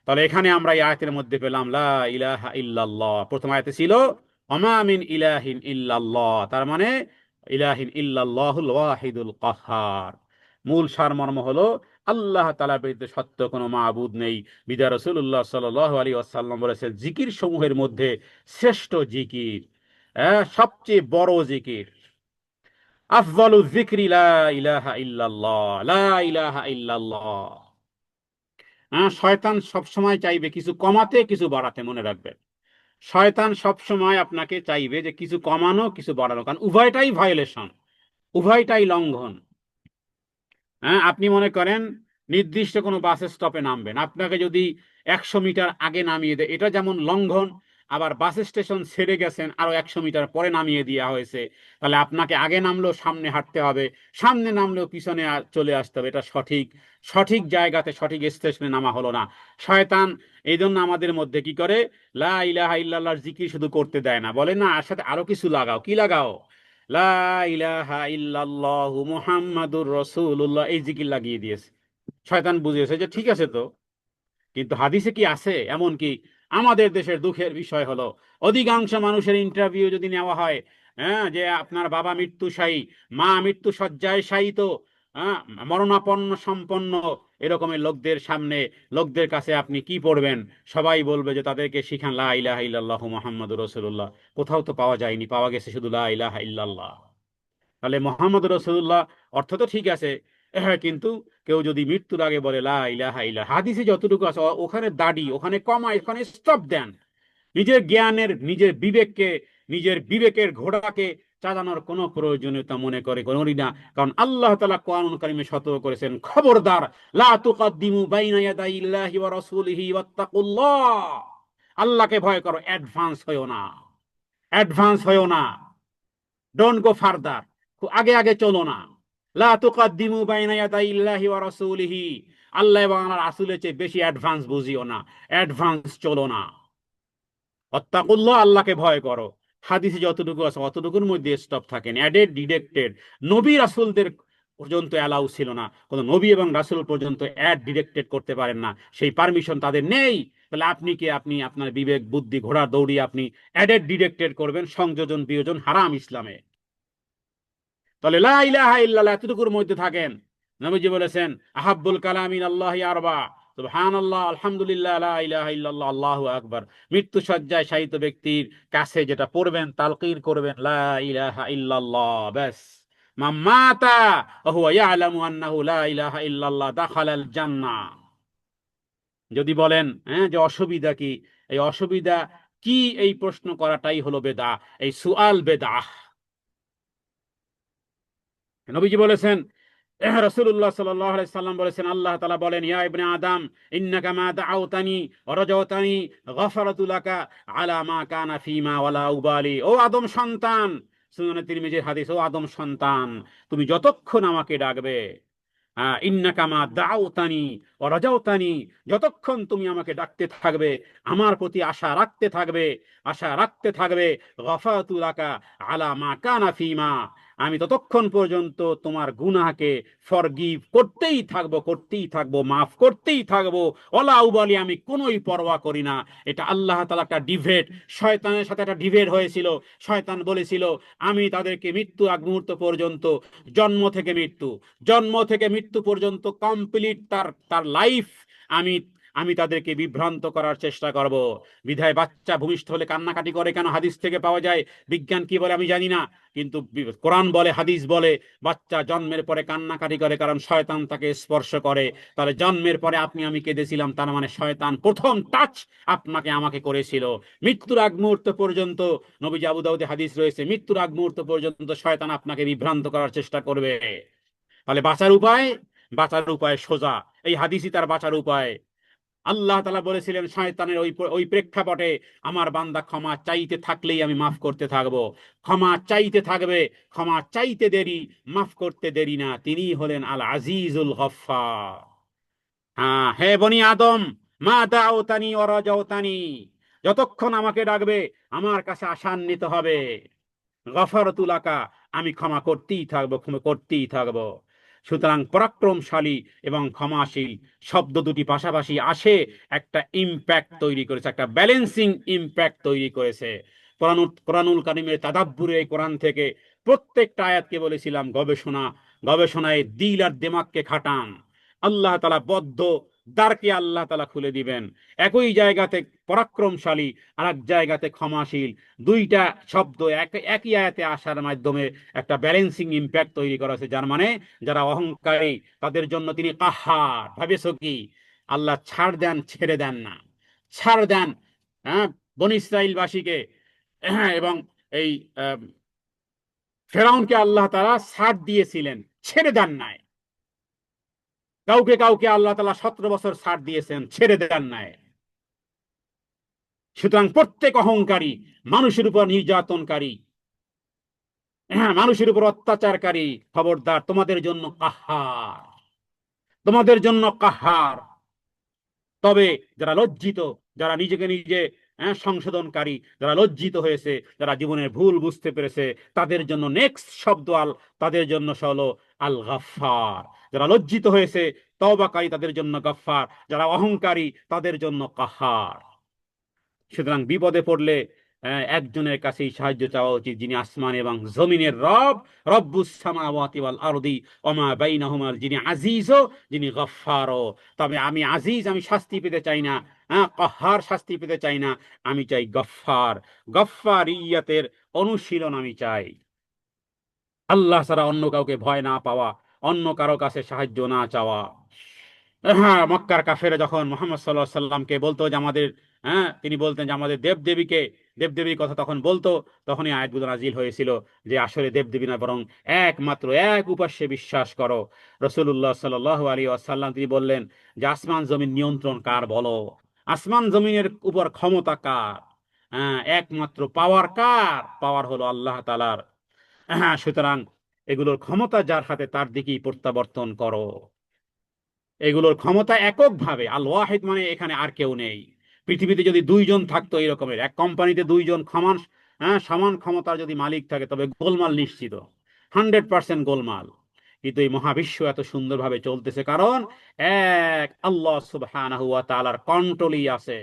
তাহলে এখানে আমরা এই আয়াতের মধ্যে পেলাম লা ইলাহা ইল্লাল্লাহ। প্রথম আয়াতে ছিল ওমা মিন ইলাহিন ইল্লাল্লাহ, তার মানে ইলাহিন ইল্লাল্লাহুল ওয়াহিদুল কাহ্হার। মূল সারমর্ম হলো আল্লাহ তাআলা ব্যতীত সত্য কোনো মাবুদ নেই। বিদা রাসূলুল্লাহ সাল্লাল্লাহু আলাইহি ওয়াসাল্লাম বলেছেন জিকির সমূহের মধ্যে শ্রেষ্ঠ জিকির, সবচেয়ে বড় জিকির, আফযালু যিকরি লা ইলাহা ইল্লাল্লাহ, লা ইলাহা ইল্লাল্লাহ। শয়তান সবসময় চাইবে কিছু কমাতে কিছু বাড়াতে, মনে রাখবেন। শয়তান সবসময় আপনাকে চাইবে যে কিছু কমানো কিছু বাড়ানো, কারণ উভয়টাই ভায়োলেশন, উভয়টাই লঙ্ঘন। আপনি মনে করেন নির্দিষ্ট কোনো বাস স্টপে নামবেন, আপনাকে যদি 100 মিটার আগে নামিয়ে দেয়, এটা যেমন লঙ্ঘন। আবার বাস স্টেশন ছেড়ে গেছেন, আরো 100 মিটার পরে নামিয়ে দেওয়া হয়েছে, তাহলে আপনাকে আগে নামলেও সামনে হাঁটতে হবে, সামনে নামলেও পিছনে চলে আসতে হবে। এটা সঠিক সঠিক জায়গাতে সঠিক স্টেশনে নামা হলো না। শয়তান এই জন্য আমাদের মধ্যে কি করে, লা ইলাহা ইল্লাল্লাহর জিকির শুধু করতে দেয় না, বলে না আর সাথে আরো কিছু লাগাও। কি লাগাও? লা ইলাহা ইল্লাল্লাহু মুহাম্মাদুর রাসূলুল্লাহ, এই জিকির লাগিয়ে দিয়েছে। শয়তান বুঝিয়েছে যে ঠিক আছে তো, কিন্তু হাদিসে কি আছে? এমন কি আমাদের দেশের দুঃখের বিষয় হলো অধিকাংশ মানুষের ইন্টারভিউ যদি নেওয়া হয়, যে আপনার বাবা মৃত্যুশায়ী, মা মৃত্যু শয্যায় শায়িত, হ্যাঁ, মরণাপন্ন সম্পন্ন এরকমের লোকদের সামনে, লোকদের কাছে আপনি কি পড়বেন? সবাই বলবে যে তাদেরকে শিখান লা ইলাহা ইল্লাল্লাহু মুহাম্মাদুর রাসূলুল্লাহ। কোথাও তো পাওয়া যায়নি, পাওয়া গেছে শুধু লা ইলাহা ইল্লাল্লাহ। তাহলে মোহাম্মদ রসুল্লাহ অর্থ তো ঠিক আছে, কিন্তু কেউ যদি মৃত্যুর আগে বলে লা ইলাহা ইল্লাল্লাহ, হাদিসে যতটুকু আছে ওখানে দাড়ি, ওখানে কমায়, ওখানে স্টপ দেন। নিজের জ্ঞানের, নিজের বিবেকের ঘোড়াকে চালানোর কোনো প্রয়োজনীয়তা মনে করি না। কারণ আল্লাহ তাআলা কোরআন কারীমে সতর্ক করেছেন, খবরদার, লা তুকাদ্দিমু বাইনা ইয়াদাইল্লাহি ওয়া রাসূলিহি ওয়াত্তাকুল্লাহ। আল্লাহকে ভয় করো, অ্যাডভান্স হয়ো না, অ্যাডভান্স হয়ো না, ডোন্ট গো ফার্দার, আগে আগে চলো না। লা তুকাদ্দিমু বাইনা ইয়াদাইল্লাহি ওয়া রাসূলিহি, আল্লাহ এবং আমার রাসূলের চেয়ে বেশি অ্যাডভান্স বুঝিও না, অ্যাডভান্স চলো না। ওয়াত্তাকুল্লাহ, আল্লাহকে ভয় করো। হাদিসে যতটুকু আছে অতটুকুর মধ্যে স্টপ থাকেন। অ্যাডেড ডিডেক্টেড, নবী রাসূলদের পর্যন্ত অ্যালাউ ছিল না, কোনো নবী এবং রাসূল পর্যন্ত অ্যাড ডিডেক্টেড করতে পারেন না, সেই পারমিশন তাদের নেই। তাহলে আপনি কি, আপনি আপনার বিবেক বুদ্ধি ঘোড়া দৌড়ি আপনি অ্যাডেড ডিডেক্টেড করবেন? সংযোজন বিয়োজন হারাম ইসলামে। তাহলে লা ইলাহা ইল্লাল্লাহ এতটুকুর মধ্যে থাকেন। নবীজি বলেছেন আহাব্বুল কালামিন আল্লাহি আরবা, সুবহানাল্লাহ, আলহামদুলিল্লাহ, লা ইলাহা ইল্লাল্লাহ, আল্লাহু আকবার। মৃত্যু সজ্জায় শায়িত ব্যক্তির কাছে যেটা পড়বেন, তালকিন করবেন লা ইলাহা ইল্লাল্লাহ, ব্যাস। মান মাতা ওয়া হুয়া ইয়ালামু আন্নাহু লা ইলাহা ইল্লাল্লাহ দাখালাল জান্নাহ। যদি বলেন যে অসুবিধা কি, এই অসুবিধা কি, এই প্রশ্ন করাটাই হলো বেদা, এই সুআল বেদাহ। নবীজি বলেছেন, রাসূলুল্লাহ সাল্লাল্লাহু আলাইহি সাল্লাম বলেছেন, আল্লাহ তাআলা বলেন, ইয়া ইবনে আদম ইন্নাকা মা দাআউতানি ওয়া রাজাউতানি গফারাতু লাকা আলা মা কানা ফীমা ওয়ালা উবালি। ও আদম সন্তান, সুনানে তিরমিজির হাদিস, ও আদম সন্তান, তুমি যতক্ষণ আমাকে ডাকবে, ইন্নাকা মা দাআউতানি ওয়া রাজাউতানি, যতক্ষণ তুমি আমাকে ডাকতে থাকবে, আমার প্রতি আশা রাখতে থাকবে, আশা রাখতে থাকবে, গফারাতু লাকা আলা মা কানা ফীমা, আমি ততক্ষণ পর্যন্ত তোমার গুনাহকে ফরগিভ করতেই থাকবো, মাফ করতেই থাকবো। ওলা উবালি, আমি কোনোই পরোয়া করি না। এটা আল্লাহ তাআলা একটা ডিবেট, শয়তানের সাথে একটা ডিবেট হয়েছিল। শয়তান বলেছিল আমি তাদেরকে মৃত্যু আগ মুহূর্ত পর্যন্ত, জন্ম থেকে মৃত্যু, জন্ম থেকে মৃত্যু পর্যন্ত কমপ্লিট তার তার লাইফ আমি আমি তাদেরকে বিভ্রান্ত করার চেষ্টা করব। বিধায় বাচ্চা ভূমিষ্ঠ হলে কান্নাকাটি করে কেন, হাদিস থেকে পাওয়া যায়। বিজ্ঞান কি বলে আমি জানি না, কিন্তু কোরআন বলে, হাদিস বলে, বাচ্চা জন্মের পরে কান্নাকাটি করে কারণ শয়তান তাকে স্পর্শ করে। তাহলে জন্মের পরে আপনি আমি কেঁদেছিলাম, তার মানে শয়তান প্রথম টাচ আপনাকে আমাকে করেছিল। মৃত্যুর আগ মুহূর্ত পর্যন্ত, নবী আবু দাউদে হাদিস রয়েছে, মৃত্যুর আগ মুহূর্ত পর্যন্ত শয়তান আপনাকে বিভ্রান্ত করার চেষ্টা করবে। তাহলে বাঁচার উপায় সোজা, এই হাদিসই তার বাঁচার উপায়। আল্লাহ তাআলা বলেছিলেন শয়তানের ওই ওই প্রেক্ষাপটে আমার বান্দা ক্ষমা চাইতে থাকলেই আমি মাফ করতে থাকবো, ক্ষমা চাইতে থাকবে, ক্ষমা চাইতে দেরি, মাফ করতে দেরি না। তিনি হলেন আল আজিজুল গফফার। হ্যাঁ, হে বনি আদম, মা দাওতানি ওয়া রাজাউতানি, যতক্ষণ আমাকে ডাকবে, আমার কাছে আশান্বিত হবে, গফারতু লাকা, আমি ক্ষমা করতেই থাকবো, ক্ষমা করতেই থাকবো। সুতরাং পরাক্রমশালী এবং ক্ষমাশীল শব্দ দুটি পাশাপাশি আসে, একটা ইম্প্যাক্ট তৈরি করেছে, একটা ব্যালেন্সিং ইম্প্যাক্ট তৈরি করেছে। কোরআনুল কারিমের তাদাব্বুরে এই কোরআন থেকে প্রত্যেকটা আয়াতকে বলেছিলাম গবেষণায় দিল আর দিমাগকে খাটান। আল্লাহ তাআলা বদ্ধ দ্বারকে আল্লাহ তাআলা খুলে দিবেন। একই জায়গাতে পরাক্রমশালী, আর এক জায়গাতে ক্ষমাশীল, দুইটা শব্দ একই আয়াতে আসার মাধ্যমে একটা ব্যালেন্সিং ইম্প্যাক্ট তৈরি করা হয়েছে। যার মানে যারা অহংকারী তাদের জন্য তিনি কাহার। ভাবেছ কি, আল্লাহ ছাড় দেন, ছেড়ে দেন না, ছাড় দেন। হ্যাঁ, বনী ইসরাইলবাসীকে, হ্যাঁ, এবং এই ফেরাউনকে আল্লাহ তাআলা ছাড় দিয়েছিলেন, ছেড়ে দেন নাই। কাউকে কাউকে আল্লাহ তাআলা 17 বছর ছাড় দিয়েছেন, ছেড়ে দেন নাই। সুতরাং প্রত্যেক অহংকারী, মানুষের উপর নির্যাতনকারী, হ্যাঁ, মানুষের উপর অত্যাচারকারী, খবরদার, তোমাদের জন্য কাহার, তোমাদের জন্য কাহার। তবে যারা লজ্জিত, যারা নিজেকে নিজে, হ্যাঁ, সংশোধনকারী, যারা লজ্জিত হয়েছে, যারা জীবনের ভুল বুঝতে পেরেছে, তাদের জন্য নেক্সট শব্দ তাদের জন্য হলো আল গাফফার। যারা লজ্জিত হয়েছে, তওবাকারী, তাদের জন্য গাফফার। যারা অহংকারী, তাদের জন্য কাহার। সুতরাং বিপদে পড়লে একজনের কাছেই সাহায্য চাওয়া উচিত, যিনি আসমান এবং জমিনের রব, রব্বুস সামাওয়াতি ওয়াল আরদি ওয়া মা বাইনাহুমা, যিনি আজিজও, যিনি গফফারও। তবে আমি আজিজ, আমি শাস্তি পেতে চাই না, হ্যাঁ, কাহার, শাস্তি পেতে চাই না, আমি চাই গফফার, গফফারিয়াতের অনুশীলন আমি চাই। আল্লাহ ছাড়া অন্য কাউকে ভয় না পাওয়া, অন্য কারো কাছে সাহায্য না চাওয়া। হ্যাঁ, মক্কার কাফেরা যখন মোহাম্মদ সাল্লাল্লাহু আলাইহি সাল্লামকে বলতো যে আমাদের, হ্যাঁ, তিনি বলতেন যে আমাদের দেবদেবীর কথা তখন বলতো, তখনই আয়াতগুলো নাজিল হয়েছিল যে আসলে দেবদেবী না, বরং একমাত্র এক উপাস্যে বিশ্বাস করো। রাসূলুল্লাহ সাল্লাল্লাহু আলাইহি ওয়াসাল্লাম তিনি বললেন যে আসমান জমিন নিয়ন্ত্রণ কার বলো, আসমান জমিনের উপর ক্ষমতা কার? হ্যাঁ, একমাত্র পাওয়ার কার? পাওয়ার হলো আল্লাহ তাআলার। হ্যাঁ, সুতরাং এগুলোর ক্ষমতা যার হাতে, তার দিকেই প্রত্যাবর্তন করো। এগুলোর ক্ষমতা এককভাবে, আল ওয়াহিদ মানে এখানে আর কেউ নেই। পৃথিবীতে যদি দুইজন থাকতো এরকমের, এক কোম্পানিতে দুইজন সমান, হ্যাঁ, সমান ক্ষমতার যদি মালিক থাকে, তবে গোলমাল নিশ্চিত, 100% গোলমাল। কিন্তু এই মহাবিশ্ব এত সুন্দরভাবে চলতেছে কারণ এক আল্লাহ সুবহানাহু ওয়া তাআলার কন্ট্রোলই আছে।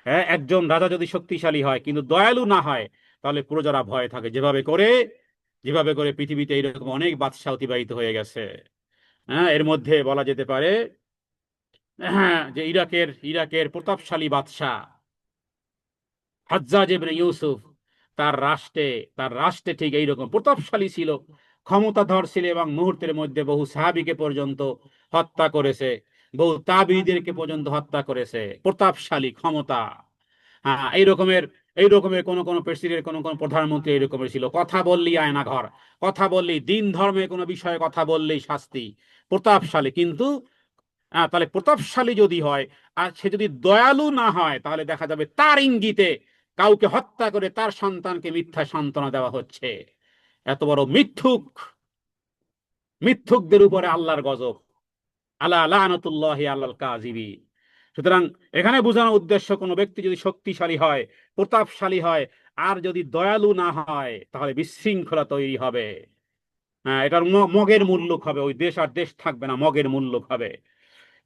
হ্যাঁ, একজন রাজা যদি শক্তিশালী হয় কিন্তু দয়ালু না হয়, তাহলে প্রজারা ভয় থাকে। যেভাবে করে পৃথিবীতে এরকম অনেক বাদশা অতিবাহিত হয়ে গেছে। হ্যাঁ, এর মধ্যে বলা যেতে পারে, হ্যাঁ, যে ইরাকের প্রতাপশালী বাদশাহ হাজ্জাজ ইবনে ইউসুফ, তার রাষ্ট্রে তার রাষ্ট্রে ঠিক এইরকম প্রতাপশালী ছিল, ক্ষমতাধর ছিল, এবং মুহূর্তের মধ্যে বহু সাহাবীকে পর্যন্ত হত্যা করেছে, বহু তাবিঈদেরকে পর্যন্ত হত্যা করেছে। প্রতাপশালী ক্ষমতা। হ্যাঁ, এইরকমের কোন প্রেসিডেন্ট, কোন প্রধানমন্ত্রী এইরকমের ছিল। কথা বললেই আয়না ঘর, কথা বললেই দিন ধর্মের কোনো বিষয়ে কথা বললেই শাস্তি। প্রতাপশালী, কিন্তু তাহলে প্রতাপশালী যদি হয় আর সে যদি দয়ালু না হয়, তাহলে দেখা যাবে তার ইঙ্গিতে কাউকে হত্যা করে তার সন্তানকে মিথ্যা সান্ত্বনা দেওয়া হচ্ছে। এত বড় মিথ্যুকদের উপরে আল্লাহর গজব, আলা লানাতুল্লাহি আলাল কাযিবিন। সুতরাং এখানে বোঝানোর উদ্দেশ্য, কোনো ব্যক্তি যদি শক্তিশালী হয়, প্রতাপশালী হয়, আর যদি দয়ালু না হয়, তাহলে বিশৃঙ্খলা তৈরি হবে। হ্যাঁ, এটার মগের মূল্য হবে, ওই দেশ আর দেশ থাকবে না, মগের মূল্য হবে।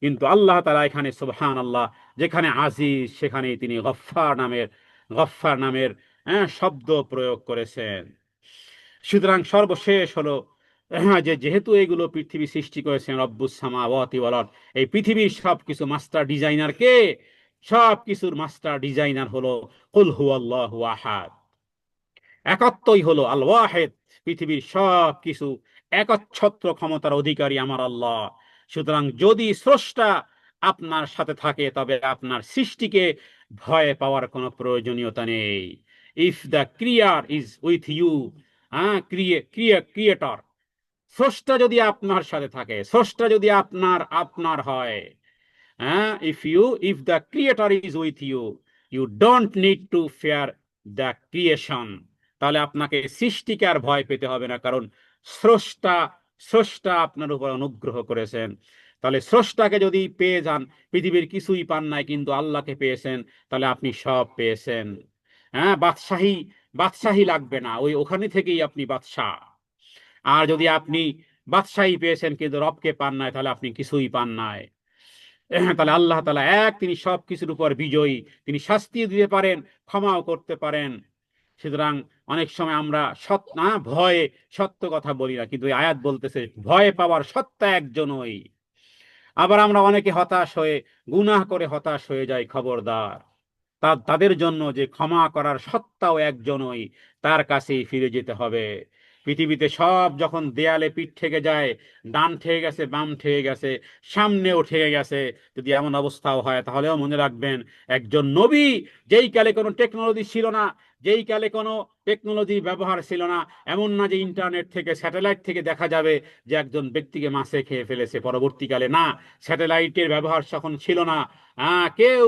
কিন্তু আল্লাহ তাআলা এখানে সুবহান আল্লাহ, যেখানে আজিজ সেখানেই তিনি গফফার নামের শব্দ প্রয়োগ করেছেন। সুতরাং সর্বশেষ হলো যে যেহেতু এগুলো পৃথিবী সৃষ্টি করেছেন রব্বুস সামাওয়াতি ওয়াল আরদ, এই পৃথিবীর সবকিছু মাস্টার ডিজাইনার কে? সব কিছুর মাস্টার ডিজাইনার হলো কুল হুয়াল্লাহু আহাদ, একাত্মই হলো আল ওয়াহেদ। পৃথিবীর সব কিছু একচ্ছত্র ক্ষমতার অধিকারী আমার আল্লাহ। সুতরাং যদি স্রষ্টা আপনার সাথে থাকে তবে আপনার সৃষ্টিকে ভয় পাওয়ার কোনো প্রয়োজনীয়তা নেই। ইফ দ্য ক্রিয়ার ইজ উইথ ইউ, ক্রিয়েটর, স্রষ্টা যদি আপনার সাথে থাকে, স্রষ্টা যদি আপনার আপনার হয়, হ্যাঁ, if the creator is with you, you don't need to fear the creation. তাহলে আপনাকে সৃষ্টিকে আর ভয় পেতে হবে না, কারণ স্রষ্টা স্রষ্টা আপনার উপর অনুগ্রহ করেছেন। তাহলে স্রষ্টাকে যদি পেয়ে যান, পৃথিবীর কিছুই পান নাই কিন্তু আল্লাহকে পেয়েছেন, তাহলে আপনি সব পেয়েছেন। হ্যাঁ, বাদশাহী বাদশাহী লাগবে না, ওখানে থেকেই আপনি বাদশাহ। আর যদি আপনি বাদশাহী পেয়েছেন কিন্তু রবকে পান নাই, তাহলে আপনি কিছুই পান নাই। তাহলে আল্লাহ তাআলা এক, তিনি সব কিছুর উপর বিজয়ী, তিনি শাস্তিও দিতে পারেন, ক্ষমাও করতে পারেন। সুতরাং অনেক সময় আমরা ভয়ে সত্য কথা বলি না, কিন্তু এই আয়াত বলতেছে ভয় পাওয়ার সত্তা একজনই। আবার আমরা অনেকে হতাশ হয়ে গুনাহ করে হতাশ হয়ে যাই, খবরদার, তাদের জন্য যে ক্ষমা করার সত্তাও একজনই, তার কাছেই ফিরে যেতে হবে। পৃথিবীতে সব যখন দেয়ালে পিঠ থেকে যায়, ডান ঠেকে গেছে, বাম ঠেকে গেছে, সামনেও ঠেকে গেছে, যদি এমন অবস্থাও হয় তাহলেও মনে রাখবেন একজন নবী, যেই কালে কোনো টেকনোলজি ছিল না, যেই কালে কোনো টেকনোলজি ব্যবহার ছিল না, এমন না যে ইন্টারনেট থেকে স্যাটেলাইট থেকে দেখা যাবে যে একজন ব্যক্তিকে মাছে খেয়ে ফেলেছে পরবর্তীকালে, না, স্যাটেলাইটের ব্যবহার তখন ছিল না। কেউ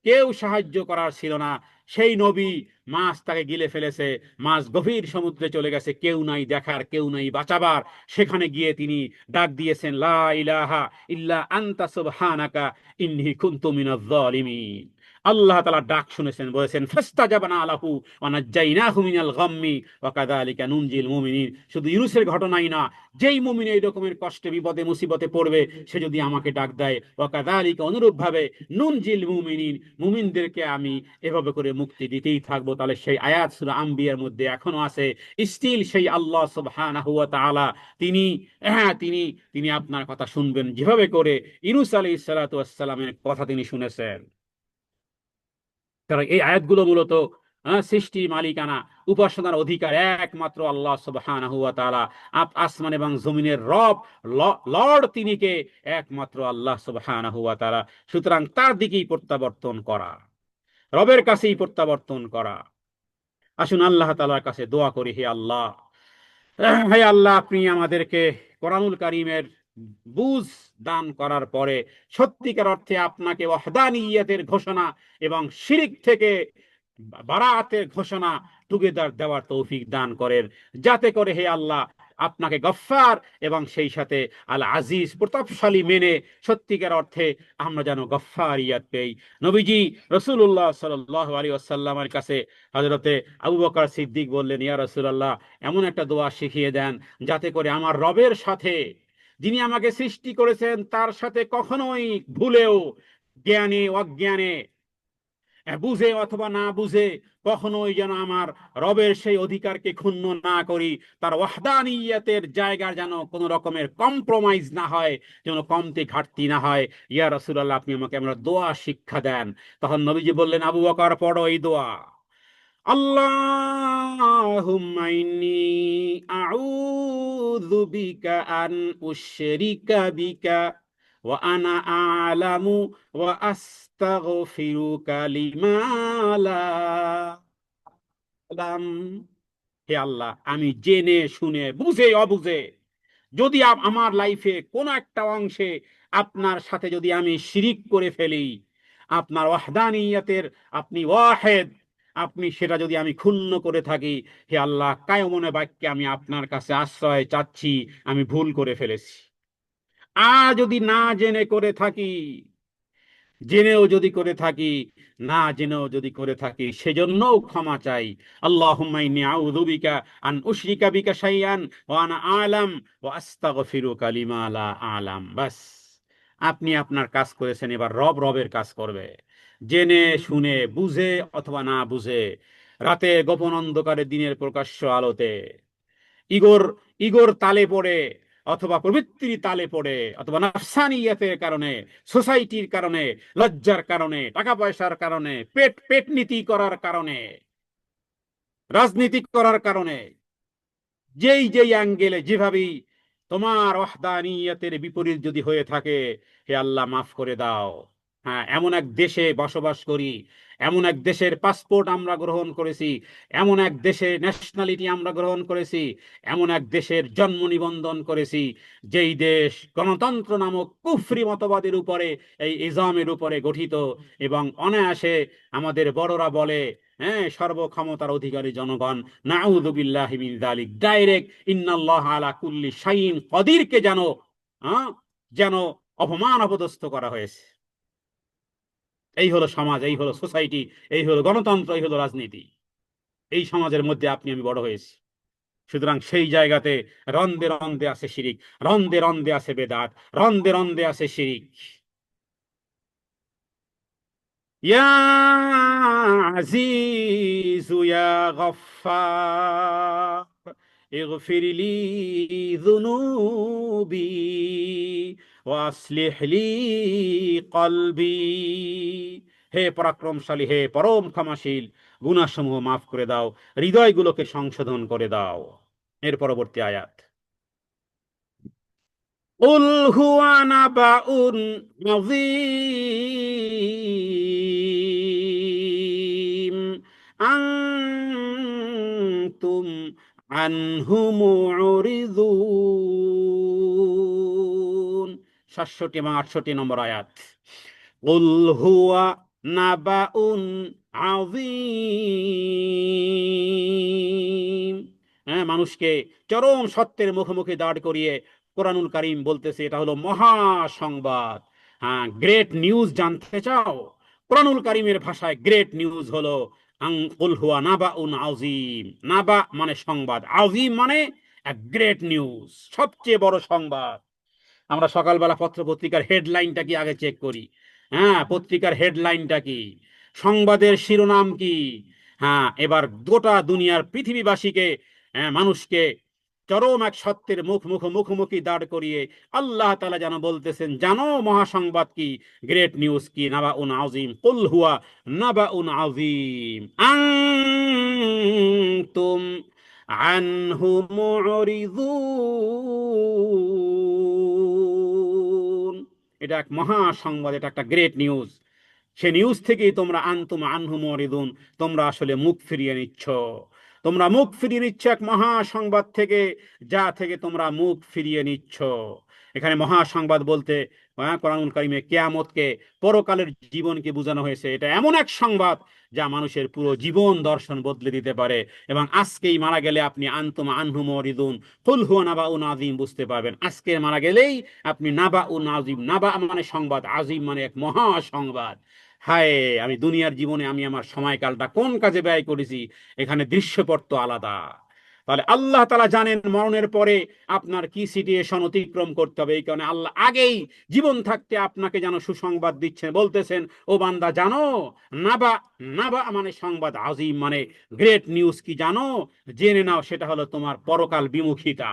কেউ সাহায্য করার ছিল না। সেই নবী, মাছ তাকে গিলে ফেলেছে, মাছ গভীর সমুদ্রে চলে গেছে, কেউ নাই দেখার, কেউ নাই বাঁচাবার। সেখানে গিয়ে তিনি ডাক দিয়েছেন, লা ইলাহা ইল্লা আনতা সুবহানাকা ইন্নী কুনতু মিনাজ জালিমিন। আল্লাহ তাআলা ডাক শুনেছেন, বলেছেন ফাস্তাজাবনা লাহু ওয়া নাজ্জাইনাহু মিনাল গাম্মি ওয়া কাযালিকা নুনজিল মুমিনিন। শুধু ইউনূসের ঘটনাই না, যেই মুমিন এই রকমের কষ্টে বিপদে মুসিবতে পড়বে, সে যদি আমাকে ডাক দেয়, ওয়া কাযালিকা, অনুরূপ ভাবে, নুনজিল মুমিনিন, মুমিনদেরকে আমি এভাবে করে মুক্তি দিতেই থাকবো। তাহলে সেই আয়াত সূরা আম্বিয়ার মধ্যে এখনো আছে। স্টিল সেই আল্লাহ সুবহানাহু ওয়া তাআলা, তিনি তিনি তিনি আপনার কথা শুনবেন, যেভাবে করে ইউনূস আলাইহিস সালাতু ওয়াস সালামের কথা তিনি শুনেছেন। কারণ এই আয়াতগুলো মূলত সৃষ্টির মালিকানা, উপাসনার অধিকার একমাত্র আল্লাহ সুবহানাহু ওয়া তাআলা। আসমান এবং জমিনের রব, লর্ড তিনি কে? একমাত্র আল্লাহ সুবহানাহু ওয়া তাআলা। সুতরাং তার দিকেই প্রত্যাবর্তন করা, রবের কাছেই প্রত্যাবর্তন করা। আসুন আল্লাহ তাআলার কাছে দোয়া করি, হে আল্লাহ, হে আল্লাহ, আপনি আমাদেরকে কোরআনুল কারীমের বুঝ দান করার পরে সত্যিকার অর্থে আপনাকে ওয়াহদানিয়তের ঘোষণা এবং শিরিক থেকে বারাআতের ঘোষণা টুগেদার দেওয়ার তৌফিক দান করেন, যাতে করে হে আল্লাহ আপনাকে গফফার এবং সেই সাথে আল আজিজ প্রতাপশালী মেনে সত্যিকার অর্থে আমরা যেন গফফারিয়াত পেই। নবীজি রাসূলুল্লাহ সাল্লাল্লাহু আলাইহি ওয়াসাল্লামের কাছে হযরতে আবু বকর সিদ্দিক বললেন, ইয়া রাসূলুল্লাহ, এমন একটা দোয়া শিখিয়ে দেন যাতে করে আমার রবের সাথে, যিনি আমাকে সৃষ্টি করেছেন, তার সাথে কখনোই ভুলেও, জ্ঞানে অজ্ঞানে, বুঝে অথবা না বুঝে, কখনোই যেন আমার রবের সেই অধিকারকে ক্ষুণ্ণ না করি, তার ওয়াহদানিয়তের জায়গার যেন কোনো রকমের কম্প্রোমাইজ না হয়, যেন কমতি ঘাটতি না হয়। ইয়া রাসূলুল্লাহ, আপনি আমাকে আমরা দোয়া শিক্ষা দেন। তখন নবীজি বললেন, আবু বকর, পড়ো এই দোয়া, আল্লাহুম্মা ইন্নী আউযু বিকা আন উশরিকা বিকা ওয়া আনা আ'লামু ওয়া আস্তাগফিরুকা লিমা লা আ'লাম। হে আল্লাহ, আমি জেনে শুনে বুঝে অবুঝে যদি আমার লাইফে কোনো একটা অংশে আপনার সাথে যদি আমি শিরিক করে ফেলি, আপনার ওয়াহদানিয়তের, আপনি ওয়াহেদ, আপনি সেটা যদি আমি ক্ষুণ্ণ করে থাকি, হে আল্লাহ, কায়মনে বাক্যে আমি আপনার কাছে আশ্রয় চাচ্ছি, আমি ভুল করে ফেলেছি। আর যদি না জেনে করে থাকি, জেনেও যদি করে থাকি, না জেনেও যদি করে থাকি, সেজন্যও ক্ষমা চাই। আল্লাহুম্মা ইন্নী আউযু বিকা আন উশরিকা বিকা শাইআন ওয়া আনা আ'লাম ওয়া আস্তাগফিরুকা লিমা লা আ'লাম। বাস, আপনি আপনার কাজ করেছেন, এবার রব রবের কাজ করবে। জেনে শুনে, বুঝে অথবা না বুঝে, রাতে গোপন অন্ধকারে, দিনের প্রকাশ্য আলোতে, ইগোর ইগোর তালে পড়ে, অথবা প্রবৃত্তির তালে পড়ে, অথবা নাফসানিয়াতের কারণে, সোসাইটির কারণে, লজ্জার কারণে, টাকা পয়সার কারণে, পেট পেট নীতি করার কারণে, রাজনীতি করার কারণে, যেই যেই অ্যাঙ্গেলে যেভাবেই তোমার ওয়াহদানিয়তের বিপরীত যদি হয়ে থাকে, হে আল্লাহ মাফ করে দাও। হ্যাঁ, এমন এক দেশে বসবাস করি, এমন এক দেশের পাসপোর্ট আমরা গ্রহণ করেছি, এমন এক দেশের ন্যাশনালিটি আমরা গ্রহণ করেছি, এমন এক দেশের জন্ম নিবন্ধন করেছি, যেই দেশ গণতন্ত্র নামক কুফরি মতবাদের উপরে, এই ইসলামের উপরে গঠিত, এবং অনায়াসে আমাদের বড়রা বলে, হ্যাঁ, সর্বক্ষমতার অধিকারী জনগণ। নাউযু বিল্লাহি মিন যালিক। ডাইরেক্ট ইন্নাল্লাহ আলা কুল্লি শাইইন কদিরকে যেন, হ্যাঁ, যেন অপমান অপদস্থ করা হয়েছে। এই হলো সমাজ, এই হলো সোসাইটি, এই হলো গণতন্ত্র, এই হলো রাজনীতি। এই সমাজের মধ্যে আপনি আমি বড় হয়েছি। সুতরাং সেই জায়গাতে রন্দে রন্দে আছে শিরিক, রন্দে রন্দে আছে বেদাত, রন্দে রন্দে আছে শিরিক। ইয়া আজিজু ইয়া গফফার ইগফির লি যুনুবি ওয়া আসলিহ লি কলবি। হে পরাক্রমশালী, হে পরম ক্ষমাশীল, গুনাহসমূহ মাফ করে দাও, হৃদয়গুলোকে সংশোধন করে দাও। এর পরবর্তী আয়াত, কুল হুয়া নাবাউন আযীম আনতুম আনহু মুরিদুন। 67 এবং 68 নম্বর আয়াত। কুল হুয়া নাবাউন আযীম। হ্যাঁ, মানুষকে চরম সত্যের মুখোমুখি দাঁড় করিয়ে কোরআনুল কারীম বলতেছে এটা হলো মহা সংবাদ। হ্যাঁ, গ্রেট নিউজ জানতে চাও? কোরআনুল কারীমের ভাষায় গ্রেট নিউজ হলো কুল হুয়া নাবাউন আযীম। নাবা মানে সংবাদ, আযীম মানে এক গ্রেট নিউজ, সবচেয়ে বড় সংবাদ। আমরা সকালবেলা পত্র পত্রিকার হেডলাইনটা কি আগে চেক করি। হ্যাঁ, পত্রিকার হেডলাইনটা কি, সংবাদের শিরোনাম কি। হ্যাঁ, এবার গোটা দুনিয়ার পৃথিবীবাসীকে, হ্যাঁ, মানুষকে চরম এক সত্যের মুখোমুখি দাঁড় করিয়ে আল্লাহ তাআলা যেন বলতেছেন, জানো মহাসংবাদ কি, গ্রেট নিউজ কি, নাবাউন আযীম। কুল হুয়া নাবাউন আযীম আনতুম আনহু মুরিদুন। এটা এক মহা সংবাদ, এটা একটা গ্রেট নিউজ। সে নিউজ থেকেই তোমরা আনতুম আনহু মুরিদুন, তোমরা আসলে মুখ ফিরিয়ে নিচ্ছ। তোমরা মুখ ফিরিয়ে নিচ্ছ এক মহা সংবাদ থেকে, যা থেকে তোমরা মুখ ফিরিয়ে নিচ্ছ। এখানে মহা সংবাদ বলতে, হ্যাঁ, কোরআনুল কারীমে কিয়ামতকে, পরকালের জীবনকে বোঝানো হয়েছে। এটা এমন এক সংবাদ যা মানুষের পুরো জীবন দর্শন বদলে দিতে পারে। এবং আজকেই মারা গেলে আপনি আনতুম আনহু মুরিদুন কুল হুয়া নাবাউন আযীম বুঝতে পারবেন। আজকে মারা গেলেই আপনি নাবাউন আযীম, নাবা মানে সংবাদ, আযীম মানে এক মহা সংবাদ। হায়, আমি দুনিয়ার জীবনে আমি আমার সময়কালটা কোন কাজে ব্যয় করেছি, এখানে দৃশ্যপট তো আলাদা। তাহলে আল্লাহ তাআলা জানেন মরণের পরে আপনার কি সিচুয়েশন অতিক্রম করতে হবে। এই কারণে আল্লাহ আগেই জীবন থাকতে আপনাকে যেন সুসংবাদ দিচ্ছেন, বলতেছেন, ও বান্দা জানো, নাবা, নাবা মানে সংবাদ, আযীম মানে গ্রেট নিউজ কি জানো, জেনে নাও, সেটা হলো তোমার পরকাল বিমুখিতা।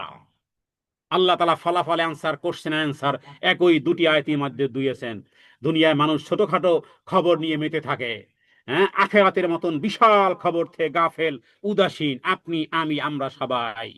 আল্লাহ তাআলা ফলাফল অ্যান্সার, কোশ্চেন অ্যান্সার একই দুটি আয়াতের মধ্যে দিয়েছেন। দুনিয়ায় মানুষ ছোটখাটো খবর নিয়ে মেতে থাকে, হ্যাঁ, আখেরাতের মতন বিশাল খবর থেকে গাফেল, উদাসীন আপনি আমি আমরা সবাই।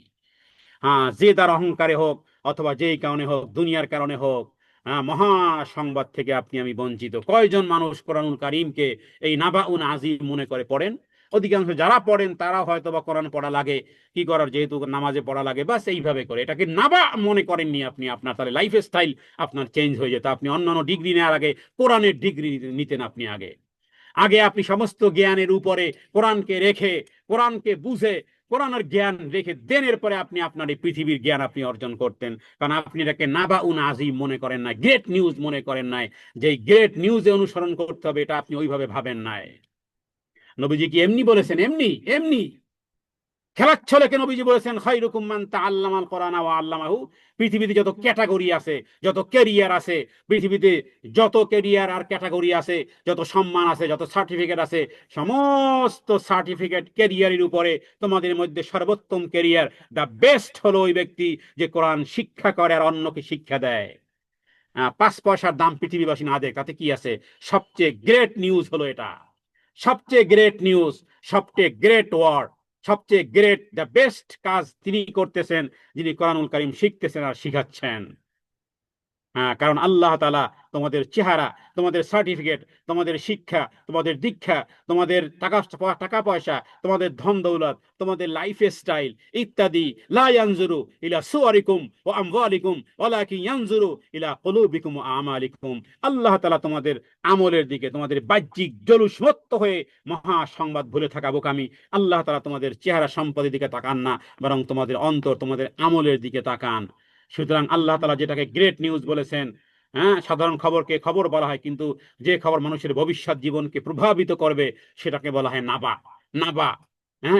হ্যাঁ, যে তার অহংকারে হোক অথবা যেই কারণে হোক, দুনিয়ার কারণে হোক, হ্যাঁ, মহা সংবাদ থেকে আপনি আমি বঞ্চিত। কয়জন মানুষ কোরআনুল কারীমকে এই নাবাউন আযীম মনে করে পড়েন? অধিকাংশ যারা পড়েন তারা হয়তো বা কোরআন পড়া লাগে, কি করার, যেহেতু নামাজে পড়া লাগে, বাস এইভাবে করে। এটাকে নাবা মনে করেননি আপনি, আপনার তাহলে লাইফ স্টাইল আপনার চেঞ্জ হয়ে যেত। আপনি অন্যান্য ডিগ্রি নেওয়ার আগে কোরআনের ডিগ্রি নিতেন। আপনি আগে আগে আপনি সমস্ত জ্ঞানের উপরে কোরআনকে রেখে, কোরআনকে বুঝে, কোরআনের জ্ঞান রেখে দেন, এরপরে আপনি আপনার এই পৃথিবীর জ্ঞান আপনি অর্জন করতেন। কারণ আপনি এটাকে নাবাউন আজিম মনে করেন নাই, গ্রেট নিউজ মনে করেন নাই, যে গ্রেট নিউজে অনুসরণ করতে হবে এটা আপনি ওইভাবে ভাবেন নাই। নবীজি কি এমনি বলেছেন? এমনি এমনি খেলার ছলেকে নবীজি বলেছেন খায়রুকুম মান তাআল্লামাল কোরআন ওয়া আল্লামাহু। পৃথিবীতে যত ক্যাটাগরি আছে, যত ক্যারিয়ার আছে, পৃথিবীতে যত ক্যারিয়ার আর ক্যাটাগরি আছে, যত সম্মান আছে, যত সার্টিফিকেট আছে, সমস্ত সার্টিফিকেট ক্যারিয়ারের উপরে তোমাদের মধ্যে সর্বোত্তম ক্যারিয়ার, দ্য বেস্ট হলো ওই ব্যক্তি যে কোরআন শিক্ষা করে আর অন্যকে শিক্ষা দেয়। 5 পয়সার দাম পৃথিবীবাসী না দেয়, তাতে কি আছে? সবচেয়ে গ্রেট নিউজ হলো এটা, সবচেয়ে গ্রেট নিউজ, সবচেয়ে গ্রেট ওয়ার্ড, সবচেয়ে গ্রেট দ্য বেস্ট কাজ তিনি করতেছেন, যিনি কোরআনুল কারীম শিখতেছেন আর শিখাচ্ছেন। কারণ আল্লাহ তাআলা তোমাদের চেহারা, তোমাদের সার্টিফিকেট, তোমাদের শিক্ষা, তোমাদের দীক্ষা, তোমাদের টাকা পয়সা, তোমাদের ধন দৌলত, তোমাদের লাইফ স্টাইল ইত্যাদি, লা ইয়ানজুরু ইলা সুওয়ারিকুম ওয়া আমওয়ালিকুম ওয়ালাকিন ইয়ানজুরু ইলা কুলুবিকুম ওয়া আমালিকুম। আল্লাহ তাআলা তোমাদের আমলের দিকে, তোমাদের বাহ্যিক জলুসমত্ত হয়ে মহা সংবাদ ভুলে থাকা বোকামি, আল্লাহ তাআলা তোমাদের চেহারা সম্পদের দিকে তাকান না, বরং তোমাদের অন্তর, তোমাদের আমলের দিকে তাকান। সুতরাং আল্লাহ তাআলা যেটাকে গ্রেট নিউজ বলেছেন, সাধারণ খবরকে খবর বলা হয়, কিন্তু যে খবর মানুষের ভবিষ্যৎ জীবনকে প্রভাবিত করবে সেটাকে বলা হয় নাবা। নাবা,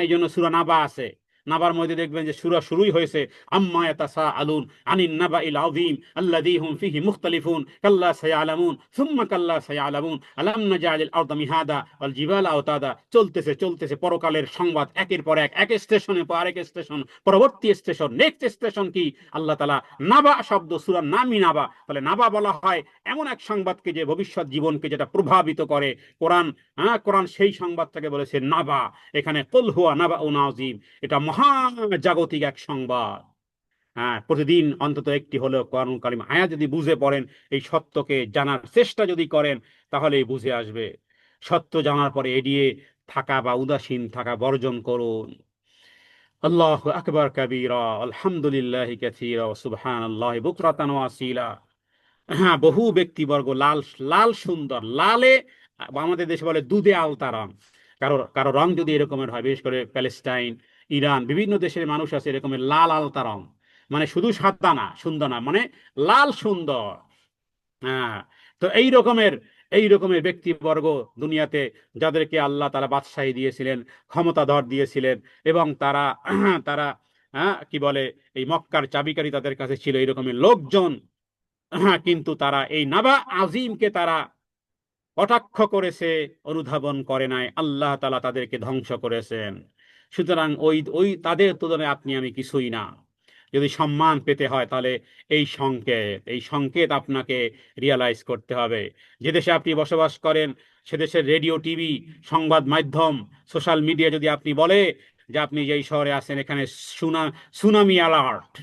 এই জন্য সূরা নাবা আছে। নাবার মধ্যে দেখবেন যে সূরা শুরুই হয়েছে আম্মা ইয়াতাসাআলুন আনিন নাবাইল আযীম আল্লাযী হুম ফীহি মুখতালিফুন কাল্লা সায়ালামুন সুম্মা কাল্লা সায়ালামুন আলাম নাজআলিল আরদা মিহাদা ওয়াল জিবালা আওতাদা। চলতেছে চলতেছে পরকালের সংবাদ, একের পর এক, এক স্টেশনে পর আরেক স্টেশন, পরবর্তী স্টেশন, নেক্সট স্টেশন কি? আল্লাহ তাআলা নাবা শব্দ, সূরার নামই নাবা। তাহলে নাবা বলা হয় এমন এক সংবাদকে যে ভবিষ্যৎ জীবনকে যেটা প্রভাবিত করে। কোরআন কোরআন সেই সংবাদটাকে বলেছে নাবা। এখানে কুল হুয়া নাবাউন আযীম, এটা মহাজাগতিক এক সংবাদ। প্রতিদিন অন্তত একটি হলেও কোরআন কারীম আয়াত যদি বুঝে পড়েন, এই সত্যকে জানার চেষ্টা যদি করেন, তাহলেই বুঝে আসবে। সত্য জানার পরে এড়িয়ে থাকা বা উদাসীন থাকা বর্জন করুন। আল্লাহু আকবার কাবীরা, আলহামদুলিল্লাহি কাসীরা, ওয়া সুবহানাল্লাহি বুকরাতান ওয়া আসীলা। বহু ব্যক্তিবর্গ লাল, লাল সুন্দর, লালে আমাদের দেশে বলে দুধে আলতা রং। কারো কারো রং যদি এরকমের হয়, বিশেষ করে প্যালেস্টাইন, ইরান, বিভিন্ন দেশের মানুষ আছে এরকমের লাল আলতা রং, মানে শুধু সাদা না, সুন্দর না, মানে লাল সুন্দর। হ্যাঁ, তো এই রকমের ব্যক্তিবর্গ দুনিয়াতে, যাদেরকে আল্লাহ তাআলা বাদশাহী দিয়েছিলেন, ক্ষমতাধর দিয়েছিলেন, এবং তারা তারা কি বলে, এই মক্কার চাবিকারি তাদের কাছে ছিল, এই রকমের লোকজন। কিন্তু তারা এই নাবা আজিমকে তারা কটাক্ষ করেছে, অনুধাবন করে নাই, আল্লাহ তাআলা তাদেরকে ধ্বংস করেছেন। সুতরাং ওই ওই তাদের তুলনায় আপনি আমি কিছুই না। যদি সম্মান পেতে হয়, তাহলে এই সংকেত আপনাকে রিয়ালাইজ করতে হবে। যে দেশে আপনি বসবাস করেন, সে দেশের রেডিও, টিভি, সংবাদ মাধ্যম, সোশ্যাল মিডিয়া যদি আপনি বলে যে আপনি যেই শহরে আছেন এখানে সুনামি অ্যালার্ট,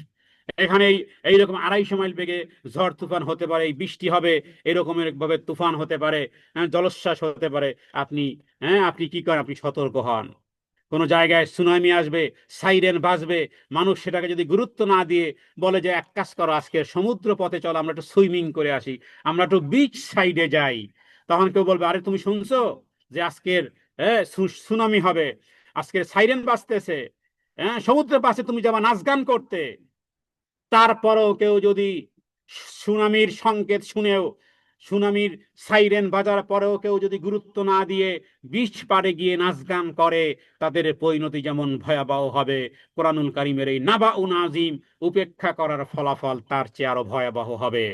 এখানে এইরকম 250 মাইল বেগে ঝড় তুফান হতে পারে, এই বৃষ্টি হবে, এরকমের ভাবে তুফান হতে পারে, জলোচ্ছ্বাস হতে পারে, আপনি আপনি কি করেন? আপনি সতর্ক হন। কোন জায়গায় সুনামি আসবে, সাইরেন বাজবে, মানুষ সেটাকে যদি গুরুত্ব না দিয়ে বলে যে এক কাজ করো, আজকে সমুদ্র পথে চলো, আমরা একটু সুইমিং করে আসি, আমরা একটু বিচ সাইডে যাই, তখন কেউ বলবে আরে তুমি শুনছো যে আজকের সুনামি হবে, আজকের সাইরেন বাজতেছে, সমুদ্রের পাশে তুমি যাবা নাচ গান করতে। তারপরও কেউ যদি সুনামির সংকেত শুনেও, সুনামির সাইরেন বাজার পরেও কেউ যদি গুরুত্ব না দিয়ে বিচ পাড়ে গিয়ে নাচ গান করে, তাদের পরিণতি যেমন ভয়াবহ হবে, কোরআনুল কারীমের এই নাবাউন আযীম উপেক্ষা করার ফলাফল তার চেয়ে আরো ভয়াবহ হবে।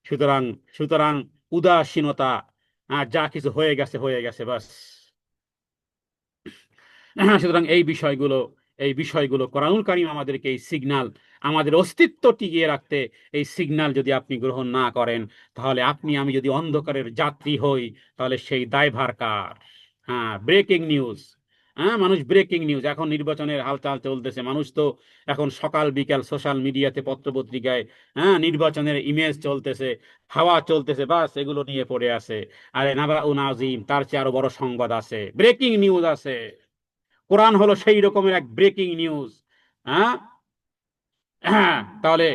সুতরাং সুতরাং উদাসীনতা, যা কিছু হয়ে গেছে হয়ে গেছে, বাস। সুতরাং এই বিষয়গুলো কোরআনুল কারীম আমাদেরকে এই সিগন্যাল, আমাদের অস্তিত্ব টিকিয়ে রাখতে এই সিগন্যাল যদি আপনি গ্রহণ না করেন, তাহলে আপনি আমি যদি অন্ধকারের যাত্রী হই, তাহলে সেই দায়ভার কার? ব্রেকিং নিউজ, মানুষ ব্রেকিং নিউজ, এখন নির্বাচনের হালচাল চলতেছে, মানুষ তো এখন সকাল বিকাল সোশ্যাল মিডিয়াতে, পত্র পত্রিকায় নির্বাচনের ইমেজ চলতেছে, হাওয়া চলতেছে, বাস এগুলো নিয়ে পড়ে আছে। আরে নাবাউন আযীম, তার চেয়ে আরো বড় সংবাদ আছে, ব্রেকিং নিউজ আছে। কোরআন হলো সেই রকমের এক ব্রেকিং নিউজ। হ্যাঁ তাহলে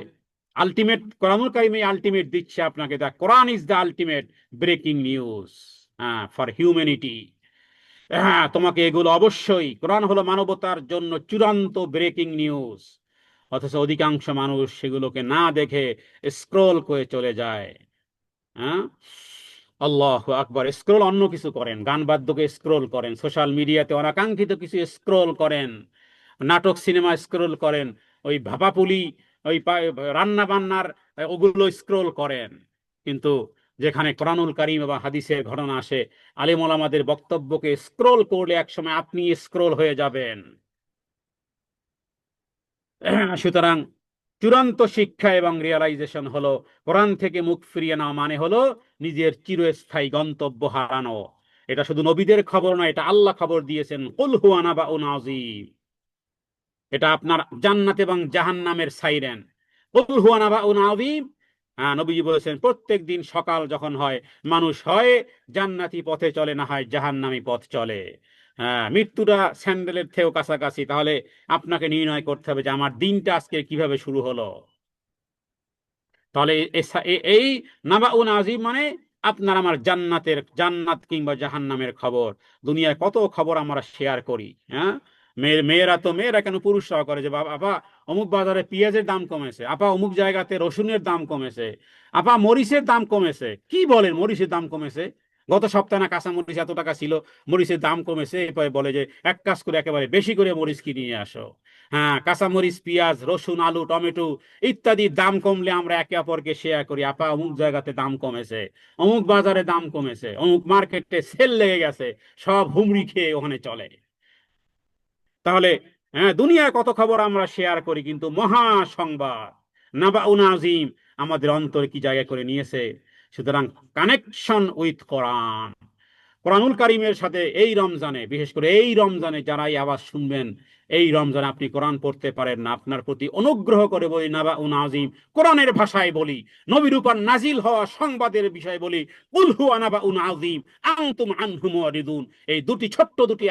আলটিমেট, কোরআনুল কারীম আলটিমেট দিচ্ছে আপনাকে, the Quran is the ultimate breaking news for humanity. হ্যাঁ, তোমাকে এগুলো অবশ্যই, কোরআন হলো মানবতার জন্য চূড়ান্ত ব্রেকিং নিউজ, অথচ অধিকাংশ মানুষ সেগুলোকে না দেখে স্ক্রোল করে চলে যায়। হ্যাঁ, আল্লাহ আকবার, স্ক্রোল অন্য কিছু করেন, গান বাদ্যকে স্ক্রোল করেন, সোশ্যাল মিডিয়াতে অনাকাঙ্ক্ষিত কিছু স্ক্রোল করেন, নাটক সিনেমা স্ক্রোল করেন, ওই ভাপাপুলি, ওই রান্না বান্নার ওগুলো স্ক্রোল করেন। কিন্তু যেখানে কোরআনুল কারীম এবং হাদিসের ঘটনা আসে, আলিম ওলামাদের বক্তব্যকে স্ক্রোল করলে একসময় আপনি স্ক্রোল হয়ে যাবেন। সুতরাং চূড়ান্ত শিক্ষা এবং রিয়ালাইজেশন হলো, কোরআন থেকে মুখ ফিরিয়ে নেওয়া মানে হলো নিজের চিরস্থায়ী গন্তব্য হারানো। এটা শুধু নবীদের খবর নয়, এটা আল্লাহ খবর দিয়েছেন, কুল হুয়া নাবাউন আযীম। এটা আপনার জান্নাত এবং জাহান্নামের সাইরেন। কুল হুয়া নাবাউন আযীম। হ্যাঁ, নবীজি বলেছেন প্রত্যেক দিন সকাল যখন হয়, মানুষ হয় জান্নাতি পথে চলে, না হয় জাহান্নামী পথ চলে। হ্যাঁ, মৃত্যুটা স্যান্ডেলের থেকেও কাছাকাছি। তাহলে আপনাকে নির্ণয় করতে হবে যে আমার দিনটা আজকে কিভাবে শুরু হলো। তাহলে এই নাবাউন আজিম মানে আপনার আমার জান্নাত কিংবা জাহান্নামের খবর। দুনিয়ায় কত খবর আমরা শেয়ার করি। হ্যাঁ, মেয়েরা কেন পুরুষরাও করে, যে বাবা আপা অমুক বাজারে পেঁয়াজের দাম কমেছে, আপা অমুক জায়গাতে রসুনের দাম কমেছে, আপা মরিচের দাম কমেছে। কি বলেন, মরিচের দাম কমেছে? গত সপ্তাহে না কাঁচা মরিচ এত টাকা ছিল, মরিচের দাম কমেছে। এরপরে বলে যে এক কাজ করে একেবারে বেশি করে মরিচ কিনে আসো। হ্যাঁ, কাঁচামরিচ, পেঁয়াজ, রসুন, আলু, টমেটো ইত্যাদি দাম কমলে আমরা একে অপরকে শেয়ার করি, আপা অমুক জায়গাতে দাম কমেছে, অমুক বাজারে দাম কমেছে, অমুক মার্কেটে সেল লেগে গেছে, সব হুমড়ি খেয়ে ওখানে চলে। তাহলে হ্যাঁ, দুনিয়ার কত খবর আমরা শেয়ার করি, কিন্তু মহা সংবাদ নাবাউন আজিম আমাদের অন্তরে কি জায়গা করে নিয়েছে। সুতরাং কানেকশন উইথ কোরআন, কোরআনুল কারীমের সাথে এই রমজানে, বিশেষ করে এই রমজানে যারা এই আওয়াজ শুনবেন, এই রমজানে আপনি কোরআন পড়তে পারেন না, আপনার প্রতি অনুগ্রহ করে বলি নাবাউন আযীম, কোরআনের ভাষায় বলি, নবীর উপর নাজিল হওয়া সংবাদের বিষয়ে বলি, কুল হুয়া নাবাউন আযীম আনতুম আনহু মুরিদুন। এই দুটি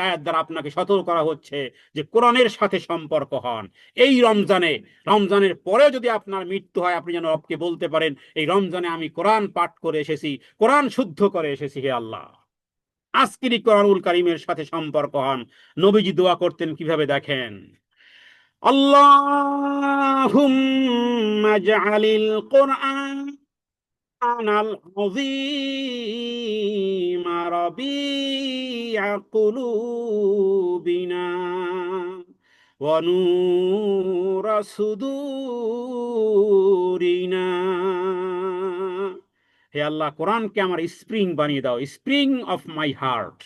আয়াত দ্বারা আপনাকে সতর্ক করা হচ্ছে যে কোরআনের সাথে সম্পর্ক হন। এই রমজানে, রমজানের পরে যদি আপনার মৃত্যু হয়, আপনি যেন রবকে বলতে পারেন এই রমজানে আমি কোরআন পাঠ করে এসেছি, কোরআন শুদ্ধ করে এসেছি, হে আল্লাহ। আজকের কোরআনুল কারীমের সাথে সম্পর্ক হন। নবীজি দোয়া করতেন কিভাবে দেখেন, আল্লাহুম্মা জাআলিল কোরআনাল আযীম রাবি'a কুলুবিনা ওয়া নূরা সুদুরিনা। হে আল্লাহ, কোরআনকে আমার স্প্রিং বানিয়ে দাও, spring of my heart.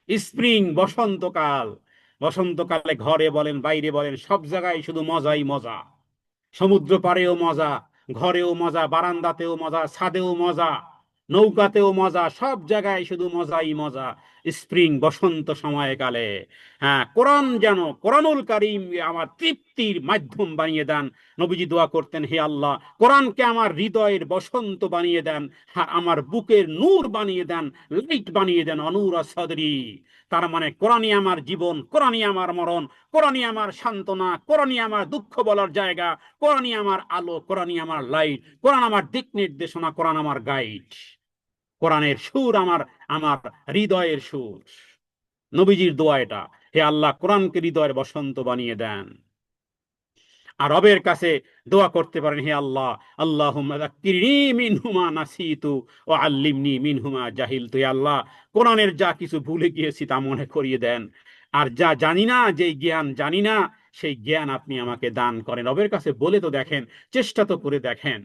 Spring, বসন্তকাল, বসন্তকালে ঘরে বলেন বাইরে বলেন সব জায়গায় শুধু মজাই মজা। সমুদ্র পাড়েও মজা, ঘরেও মজা, বারান্দাতেও মজা, ছাদেও মজা, নৌকাতেও মজা, সব জায়গায় শুধু মজাই মজা। স্প্রিং, বসন্ত সময়কালে হ্যাঁ, কোরআন যেন, কোরআনুল কারীম আমার তৃপ্তির মাধ্যম বানিয়ে দেন। নবীজি দোয়া করতেন, হে আল্লাহ, কোরআনকে আমার হৃদয়ের বসন্ত বানিয়ে দেন, আমার বুকের নূর বানিয়ে দেন, লাইট বানিয়ে দেন, অনূরা সদরি। তার মানে কোরআনই আমার জীবন, কোরআনই আমার মরণ, কোরআনই আমার সান্ত্বনা, কোরআনই আমার দুঃখ বলার জায়গা, কোরআনই আমার আলো, কোরআনই আমার লাইট, কোরআন আমার দিক নির্দেশনা, কোরআন আমার গাইড। কোরআনের সুর আমার, আমার হৃদয়ের সুর। নবীজির দোয়া এটা, হে আল্লাহ, কোরআনকে হৃদয়ের বসন্ত বানিয়ে দেন। আর রবের কাছে দোয়া করতে পারেন, হে আল্লাহ, আল্লাহুম্মা যাক্কিরনি মিনহুমা নাসিতু ওয়া আল্লিমনি মিনহুমা জাহিলতু। হে আল্লাহ, কোরআনের যা কিছু ভুলে গিয়েছি তা মনে করিয়ে দেন, আর যা জানি না, যেই জ্ঞান জানি না, সেই জ্ঞান আপনি আমাকে দান করেন। রবের কাছে বলে তো দেখেন, চেষ্টা তো করে দেখেন।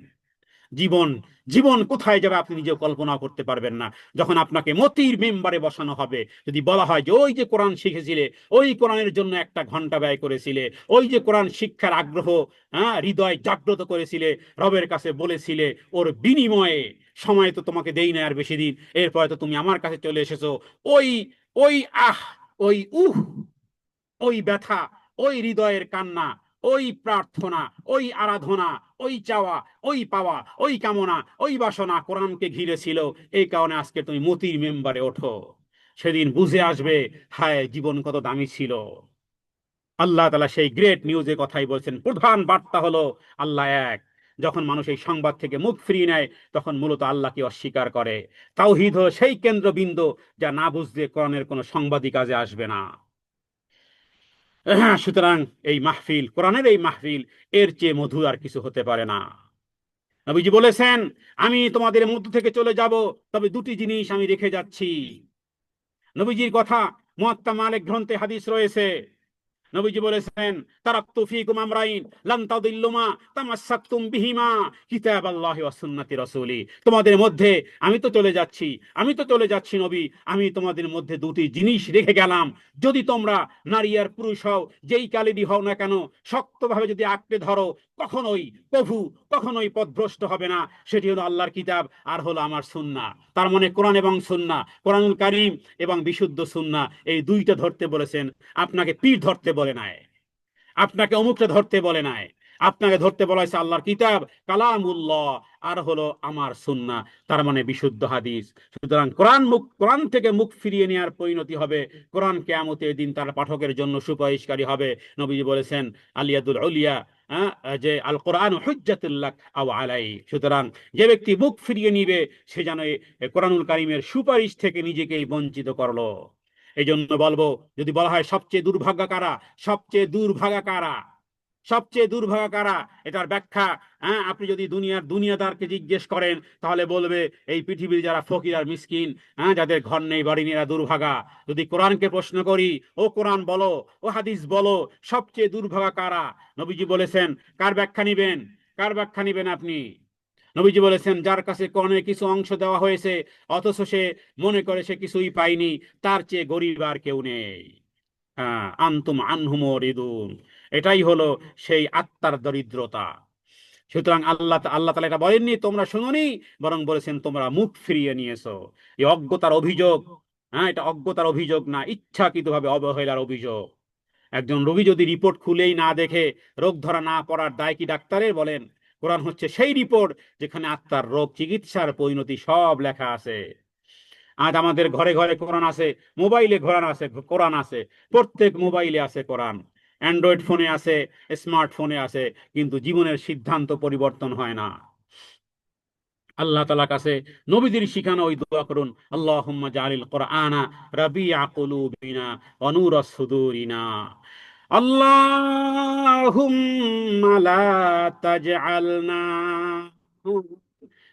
জীবন, জীবন কোথায় যাবে আপনি নিজেও কল্পনা করতে পারবেন না। যখন আপনাকে মতির মেম্বারে বসানো হবে, যদি বলা হয় যে ওই যে কোরআন শিখেছিলে, ওই কোরআনের জন্য একটা ঘন্টা ব্যয় করেছিলে, ওই যে কোরআন শিক্ষার আগ্রহ, হ্যাঁ, হৃদয় জাগ্রত করেছিলে, রবের কাছে বলেছিলে, ওর বিনিময়ে সময় তো তোমাকে দেই না আর বেশি দিন, এরপরে তো তুমি আমার কাছে চলে এসেছো, ওই, ওই আহ, ওই ওই ব্যথা, ওই হৃদয়ের কান্না, ওই প্রার্থনা, ওই আরাধনা, ওই চাওয়া, ওই পাওয়া, ওই কামনা, ওই বাসনা কোরআনকে ঘিরে ছিল। এই কারণে আজকে তুমি মতির মেম্বারে ওঠো। সেদিন বুঝে আসবে, হায় জীবন কত দামি ছিল। আল্লাহ তাআলা সেই গ্রেট নিউজের কথাই বলছেন, প্রধান বার্তা হলো আল্লাহ এক, যখন মানুষ এই সংবাদ থেকে মুখ ফিরিয়ে নেয় তখন মূলত আল্লাহকে অস্বীকার করে। তাওহীদ হলো সেই কেন্দ্রবিন্দু যা না বুঝলে কোরআনের কোনো সংবাদই কাজে আসবে না। সুতরাং এই মাহফিল, কোরআনের এই মাহফিল, এর চেয়ে মধু আর কিছু হতে পারে না। নবীজি বলেছেন, আমি তোমাদের মধ্য থেকে চলে যাব, তবে দুটি জিনিস আমি রেখে যাচ্ছি। নবীজির কথা মুয়াত্তা মালিক গ্রন্থে হাদিস রয়েছে। নবীজি বলেছেন, তারাকতু ফীকুম আমরাইন লান তাদিল্লু মা তামাসসাকতুম বিহিমা কিতাবাল্লাহি ওয়া সুন্নাতি রাসূলি। তোমাদের মধ্যে আমি তো চলে যাচ্ছি, নবী, আমি তোমাদের মধ্যে দুটি জিনিস রেখে গেলাম। যদি তোমরা নারী আর পুরুষ হও, যেই কালেরই হও না কেন, শক্তভাবে যদি আঁকড়ে ধরো, কখনোই কখনোই পথভ্রষ্ট হবে না। সেটি হলো আল্লাহর কিতাব আর হলো আমার সুন্নাহ। তার মানে কোরআন এবং সুন্নাহ, কোরআনুল কারীম এবং বিশুদ্ধ সুন্নাহ, এই দুইটা ধরতে বলেছেন। আপনাকে পীর ধরতে বলে নাই, আপনাকে অমুকটা ধরতে বলে নাই, আপনাকে ধরতে বলা হয়েছে আল্লাহর কিতাব কালামুল্লাহ আর হলো আমার সুন্নাহ, তার মানে বিশুদ্ধ হাদিস। সুতরাং কোরআন থেকে মুখ ফিরিয়ে নেওয়ার পরিণতি হবে কোরআন কিয়ামতের দিন তার পাঠকের জন্য সুপারিশকারী হবে। নবীজি বলেছেন আলিয়াদুল উলিয়া, যে আল কোরআন হুজ্জাতুল লাক আও আলাই। সুতরাং যে ব্যক্তি মুখ ফিরিয়ে নিবে সে যেন কোরআনুল কারীমের সুপারিশ থেকে নিজেকেই বঞ্চিত করলো। এই জন্য বলবো, যদি বলা হয় সবচেয়ে দুর্ভাগা কারা, সবচেয়ে দুর্ভাগা কারা, এটার ব্যাখ্যা, আপনি যদি দুনিয়াদারকে জিজ্ঞেস করেন তাহলে বলবে এই পৃথিবীর যারা ফকির আর মিসকিন, যাদের ঘর নেই বাড়ি নেই, এরা দুর্ভাগা। যদি কোরআনকে প্রশ্ন করি, ও কোরআন বলো, ও হাদিস বলো, সবচেয়ে দুর্ভাগা কারা? নবীজি বলেছেন, কার ব্যাখ্যা নিবেন আপনি? নবীজি বলেছেন, যার কাছে কোরআনের কিছু অংশ দেওয়া হয়েছে অথচ সে মনে করে সে কিছুই পায়নি, তার চেয়ে গরিব আর কেউ নেই। হ্যাঁ, আনতুম আনহু মুরিদুন, এটাই হলো সেই আত্মার দরিদ্রতা। সুতরাং আল্লাহ তাআলা এটা বলেননি তোমরা শুনোনি, বরং বলেছেন তোমরা মুখ ফিরিয়ে নিয়েছো। এই অজ্ঞতার অভিযোগ, এটা অজ্ঞতার অভিযোগ না, ইচ্ছাকৃতভাবে অবহেলার অভিযোগ। একজন রোগী যদি রিপোর্ট খুলেই না দেখে রোগ ধরা না পড়ার দায় কি ডাক্তারের? বলেন। কোরআন হচ্ছে সেই রিপোর্ট যেখানে আত্মার রোগ চিকিৎসার পরিণতি সব লেখা আছে। আজ আমাদের ঘরে ঘরে কোরআন আছে, মোবাইলে কোরআন আছে, প্রত্যেক মোবাইলে আছে কোরআন, অ্যান্ড্রয়েড ফোনে আছে, স্মার্টফোনে আছে, কিন্তু জীবনের সিদ্ধান্ত পরিবর্তন হয় না। আল্লাহ তাআলার কাছে নবীদের শিখানো ওই দোয়া করুন, আল্লাহুম্মা জাআলিল কোরআনা রাবিআ কুলুবিনা ওয়া নূরা সুদুরিনা। আল্লাহুম্মা লা তাজআলনা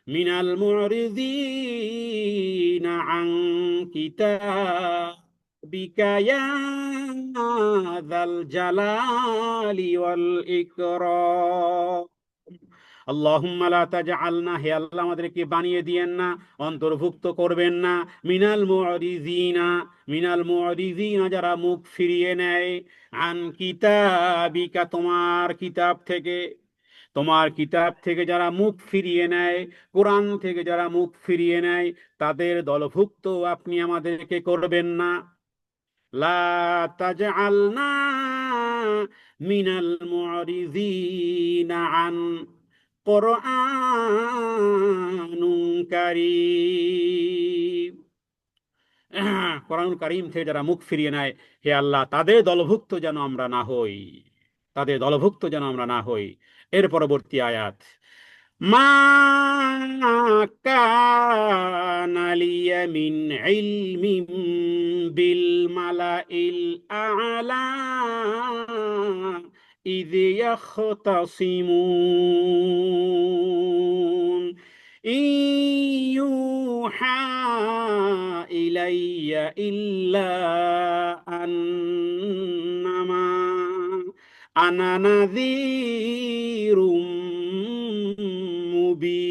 মিনাল মুরিদিনা আন কিতাবিকা ইয়া যাল জালালি ওয়াল ইকরাম। আল্লাহুম্মা লা তাজআলনা, হে আল্লাহ আমাদেরকে বানিয়ে দিয়েন না, অন্তর্ভুক্ত করবেন না, মিনাল মুরিদিনা যারা মুখ ফিরিয়ে নেয়, আন কিতাবিকা তোমার কিতাব থেকে যারা মুখ ফিরিয়ে নেয়, কোরআন থেকে যারা মুখ ফিরিয়ে নেয়, তাদের দলভুক্ত আপনি আমাদেরকে করবেন না। লা তাজআলনা মিনাল মুরিদিনা আন কোরআনুন কারীম। কোরআনুল কারীম থেকে যারা মুখ ফিরিয়ে নেয়, হে আল্লাহ তাদের দলভুক্ত যেন আমরা না হই। এর পরবর্তী আয়াত, মা কানা লিয়া মিন ইলমিন বিল মালাইল আ'লা ইয ইয়াখতাসিমুন ইয়ুহা ইলাইয়া ইল্লা আন্নামা আনা নাযীরুম মুবিন।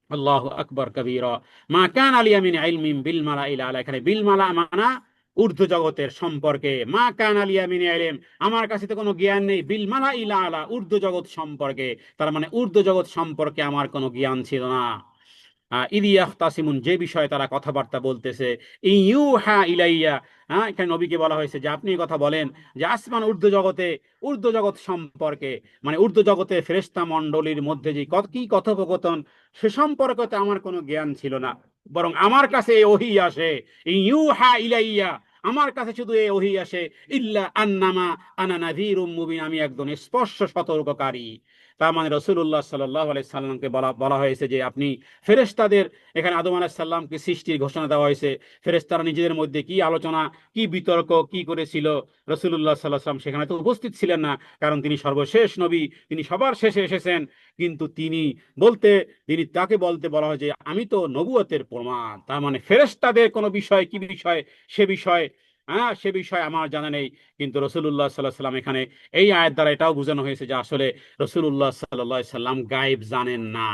আল্লাহু আকবার কবীরা। মা কানা লিয়া মিন ইলমিন বিল মালাইল আ'লা, এখানে বিল মালা মানা ঊর্ধ্ব জগতের সম্পর্কে। মা কানা লিয়া মিন ইলম, আমার কাছে তো কোনো জ্ঞান নেই, বিল মালাইল আ'লা, ঊর্ধ্ব জগৎ সম্পর্কে, তার মানে ঊর্ধ্ব জগৎ সম্পর্কে আমার কোনো জ্ঞান ছিল না। ইদিয়াখতাসিমুন, যে বিষয়ে তারা কথাবার্তা বলতেছে, ইউহা ইলাইয়া, এখানে নবীকে বলা হয়েছে যে আপনি কথা বলেন যে আসমান ঊর্ধ্ব জগৎ সম্পর্কে, মানে ঊর্ধ্ব জগতে ফেরেশতা মণ্ডলীর মধ্যে যে কি কথোপকথন, সে সম্পর্কে তো আমার কোনো জ্ঞান ছিল না, বরং আমার কাছে ওহী আসে, ইউহা ইলাইয়া, আমার কাছে শুধু এই ওহী আসে, ইল্লা আন্নামা আনা নাযীরুম মুবিন, আমি একজন স্পষ্ট সতর্ককারী। তার মানে রাসূলুল্লাহ সাল্লাল্লাহু আলাইহি সাল্লামকে বলা বলা হয়েছে যে আপনি ফেরেশতাদের, এখানে আদম আলাইহিস সালামকে সৃষ্টির ঘোষণা দেওয়া হয়েছে, ফেরেশতারা নিজেদের মধ্যে কি আলোচনা, কি বিতর্ক কি করেছিল, রাসূলুল্লাহ সাল্লাল্লাহু আলাইহি সাল্লাম সেখানে তো উপস্থিত ছিলেন না, কারণ তিনি সর্বশেষ নবী, তিনি সবার শেষে এসেছেন। কিন্তু বলতে তিনি তাকে বলতে বলা হয় যে আমি তো নবুয়তের প্রমাণ। তার মানে ফেরেশতাদের কোনো বিষয়, কি বিষয়, সে বিষয়, হ্যাঁ, সে বিষয় আমার জানা নেই। কিন্তু রসুল্লাহ সাল্লাহ সাল্লাম এখানে এই আয়ের দ্বারা এটাও বোঝানো হয়েছে যে আসলে রসুল্লাহ সাল্লাহ সাল্লাম গায়েব জানেন না।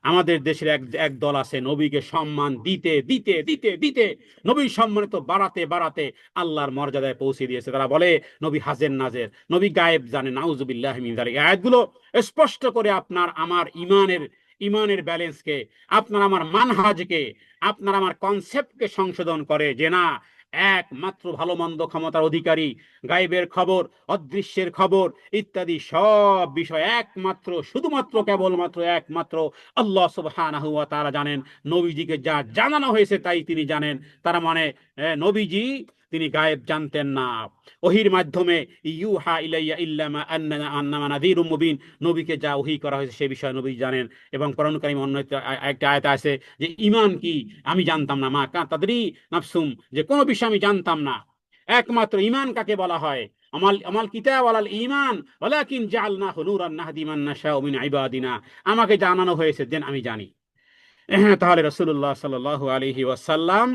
আমাদের দেশের এক এক দল আছে নবীকে সম্মান দিতে দিতে দিতে দিতে, নবীর সম্মান তো বাড়াতে বাড়াতে আল্লাহর মর্যাদায় পৌঁছে দিয়েছে। তারা বলে নবী হাজের নাজের, নবী গায়েব জানেন। নাউজুবিল্লাহ মিন যালিক। এই আয়াতগুলো স্পষ্ট করে আপনার আমার ইমানের ব্যালেন্সকে, আপনার আমার মানহাজকে, আপনার আমার কনসেপ্টকে সংশোধন করে যে না, একমাত্র ভালো মন্দ ক্ষমতার অধিকারী, গায়েবের খবর, অদৃশ্যের খবর ইত্যাদি সব বিষয় একমাত্র, শুধুমাত্র, কেবলমাত্র, একমাত্র আল্লাহ সুবহানাহু ওয়া তাআলা জানেন। নবীজিকে যা জানানো হয়েছে তাই তিনি জানেন। তার মানে নবীজি তিনি গায়েব জানতেন না। ওহির মাধ্যমে ইউহা ইলাইয়া ইল্লামা আন্নামা নাযীরুম মুবিন, নবীকে যা ওহী করা হয়েছে সে বিষয়ে নবী জানেন। এবং কোরআন কারীমে অন্য একটা আয়াত আছে যে ঈমান কি আমি জানতাম না, মা কা তাদরি নাফসুম, যে কোনো বিষয় আমি জানতাম না। একমাত্র ঈমান কাকে বলা হয়, আমাল আমাল কিতাব আলাল ঈমান ওয়ালাকিন জাআলনাহু নূরান নাহদি মান নাশাউ মিন ইবাদিনা, আমাকে জানানো হয়েছে দেন আমি জানি। তাহলে রাসূলুল্লাহ সাল্লাল্লাহু আলাইহি ওয়াসাল্লাম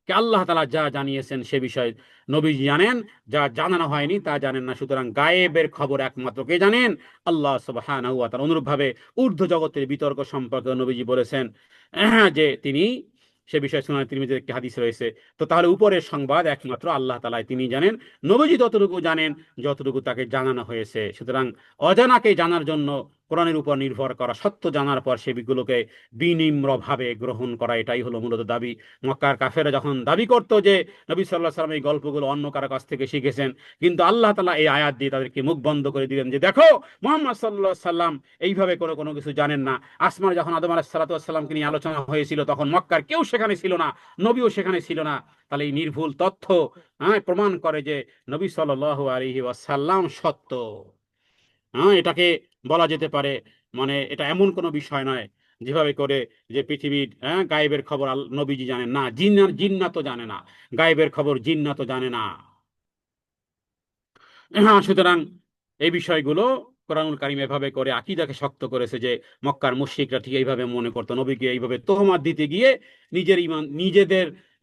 কে আল্লাহ তাআলা যা জানিয়েছেন সে বিষয়ে নবীজি জানেন, যা জানানো হয়নি তা জানেন না। সুতরাং গায়েবের খবর একমাত্র কে জানেন? আল্লাহ সুবহানাহু ওয়া তাআলা। অনুরূপভাবে ঊর্ধ্ব জগতের বিতর্ক সম্পর্কে নবীজি বলেছেন যে তিনি সে বিষয়ে সুনান তিরমিজির একটি হাদিস রয়েছে। তো তাহলে উপরের সংবাদ একমাত্র আল্লাহ তাআলাই তিনি জানেন, নবীজি ততটুকু জানেন যতটুকু তাকে জানানো হয়েছে। সুতরাং অজানাকে জানার জন্য কোরআনের উপর নির্ভর করা, সত্য জানার পর সেগুলোকে বিনিম্রভাবে গ্রহণ করা, এটাই হলো মূলত দাবি। মক্কার কাফেরা যখন দাবি করতো যে নবী সাল্লাল্লাহু আলাইহি ওয়াসাল্লাম এই গল্পগুলো অন্য কারো কাছ থেকে শিখেছেন, কিন্তু আল্লাহ তাআলা এই আয়াত দিয়ে তাদেরকে মুখ বন্ধ করে দিলেন যে দেখো, মুহাম্মদ সাল্লাল্লাহু আলাইহি সাল্লাম এইভাবে কোনো কোনো কিছু জানেন না। আসমান যখন আদম আলাইহিস সালাতু ওয়াস সালামকে নিয়ে আলোচনা হয়েছিল তখন মক্কার কেউ সেখানে ছিল না, নবীও সেখানে ছিল না। তাহলে এই নির্ভুল তথ্য প্রমাণ করে যে নবী সাল্লাল্লাহু আলাইহি ওয়াসাল্লাম সত্য। এটাকে বলা যেতে পারে, মানে এটা এমন কোনো বিষয় নয় যেভাবে করে যে পৃথিবীর গায়েবের খবর নবীজি জানেন না, জিন্নাত জানে না, গায়েবের খবর জিন্নাত জানে না। সুতরাং এই বিষয়গুলো কোরআনুল কারীম এভাবে করে আকীদাকে শক্ত করেছে যে মক্কার মুশরিকরা ঠিক এইভাবে মনে করতো, নবীকে এইভাবে তোহমাত দিতে গিয়ে নিজের ঈমান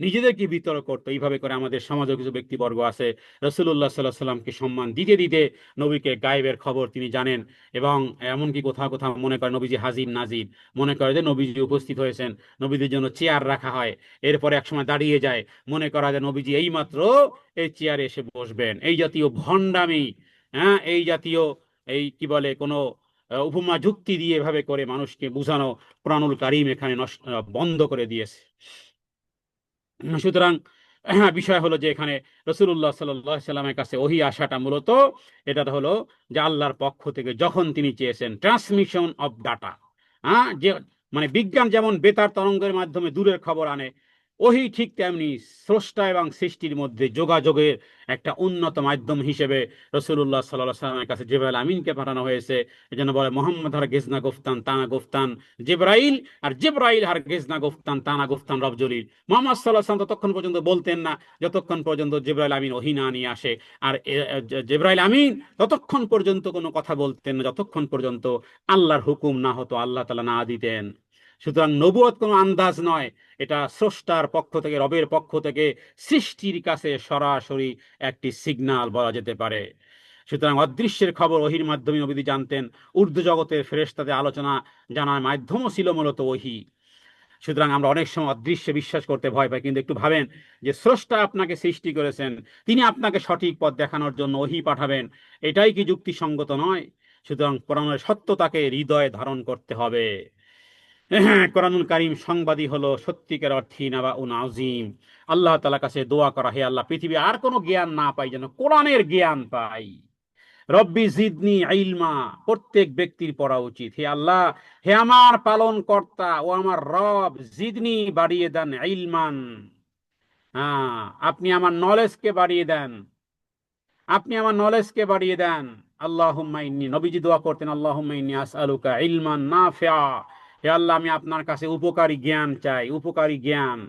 নিজেদেরকে বিতর্ক করতো। এইভাবে করে আমাদের সমাজে কিছু ব্যক্তিবর্গ আছে রাসূলুল্লাহ সাল্লাল্লাহু আলাইহি সাল্লামকে সম্মান দিতে দিতে নবীকে গায়েবের খবর তিনি জানেন। এবং এমনকি কোথাও কোথাও মনে করে নবীজি হাজির নাজির, মনে করে যে নবীজি উপস্থিত হয়েছেন, নবীদের জন্য চেয়ার রাখা হয়, এরপরে একসময় দাঁড়িয়ে যায়, মনে করা যায় নবীজি এইমাত্র এই চেয়ারে এসে বসবেন। এই জাতীয় ভণ্ডামি, এই জাতীয়, এই কি বলে কোনো উপমা যুক্তি দিয়ে এভাবে করে মানুষকে বুঝানো কোরআনুল কারীম এখানে বন্ধ করে দিয়েছে। সুতরাং বিষয় হলো যে এখানে রাসূলুল্লাহ সাল্লাল্লাহু আলাইহি সাল্লামের কাছে ওহী আসাটা মূলত এটা হলো যে আল্লাহর পক্ষ থেকে যখন তিনি চেয়েছেন ট্রান্সমিশন অফ ডাটা, যে মানে বিজ্ঞান যেমন বেতার তরঙ্গের মাধ্যমে দূরের খবর আনে, ওহী ঠিক তেমনি স্রষ্টা এবং সৃষ্টির মধ্যে যোগাযোগের একটা উন্নত মাধ্যম হিসেবে রাসূলুল্লাহ সাল্লাল্লাহু আলাইহি সাল্লামের কাছে জিবরাইল আমিনকে পাঠানো হয়েছে। এজন্য বলে মোহাম্মদ হার গেজনা গুফতান তানা গুফতান জিবরাইল, আর জিবরাইল হার গেজনা গুফতান তানা গুফতান রব জলিল। মোহাম্মদ সাল্লাল্লাহু আলাইহি সাল্লাম ততক্ষণ পর্যন্ত বলতেন না যতক্ষণ পর্যন্ত জিবরাইল আমিন ওহী না নিয়ে আসে। আর জিবরাইল আমিন ততক্ষণ পর্যন্ত কোনো কথা বলতেন না যতক্ষণ পর্যন্ত আল্লাহর হুকুম না হতো, আল্লাহ তাআলা না দিতেন। সুতরাং নবুয়ত কোনো আন্দাজ নয়, এটা স্রষ্টার পক্ষ থেকে, রবের পক্ষ থেকে সৃষ্টির কাছে সরাসরি একটি সিগন্যাল বলা যেতে পারে। সুতরাং অদৃশ্যের খবর ওহীর মাধ্যমে নবীজি জানতেন, ঊর্ধ্ব জগতের ফেরেশতাদের আলোচনা জানার মাধ্যমও ছিল মূলত ওহী। সুতরাং আমরা অনেক সময় অদৃশ্যে বিশ্বাস করতে ভয় পাই, কিন্তু একটু ভাবেন যে স্রষ্টা আপনাকে সৃষ্টি করেছেন, তিনি আপনাকে সঠিক পথ দেখানোর জন্য ওহী পাঠাবেন, এটাই কি যুক্তিসঙ্গত নয়? সুতরাং কোরআনের সত্যতাকে হৃদয়ে ধারণ করতে হবে। কোরআনুল কারীম সংবাদই হলো সত্যিকার অর্থে নাবাউন আযীম। আল্লাহ তাআলার কাছে দোয়া করা, হে আল্লাহ পৃথিবী আর কোনো জ্ঞান না পাই, যেন কোরআনের জ্ঞান পাই। রব্বি জিদনি ইলমা, প্রত্যেক ব্যক্তির পড়া উচিত, হে আল্লাহ, হে আমার পালন কর্তা ও আমার রব, জিদনি বাড়িয়ে দেন ইলমান, হ্যাঁ, আপনি আমার নলেজকে বাড়িয়ে দেন, আপনি আমার নলেজকে বাড়িয়ে দেন। আল্লাহুম্মা ইন্নী, নবীজি দোয়া করতেন, আল্লাহুম্মা ইন্নী আসআলুকা ইলমান নাফিআ, হে আল্লাহ আমি আপনার কাছে উপকারী জ্ঞান চাই, উপকারী জ্ঞান।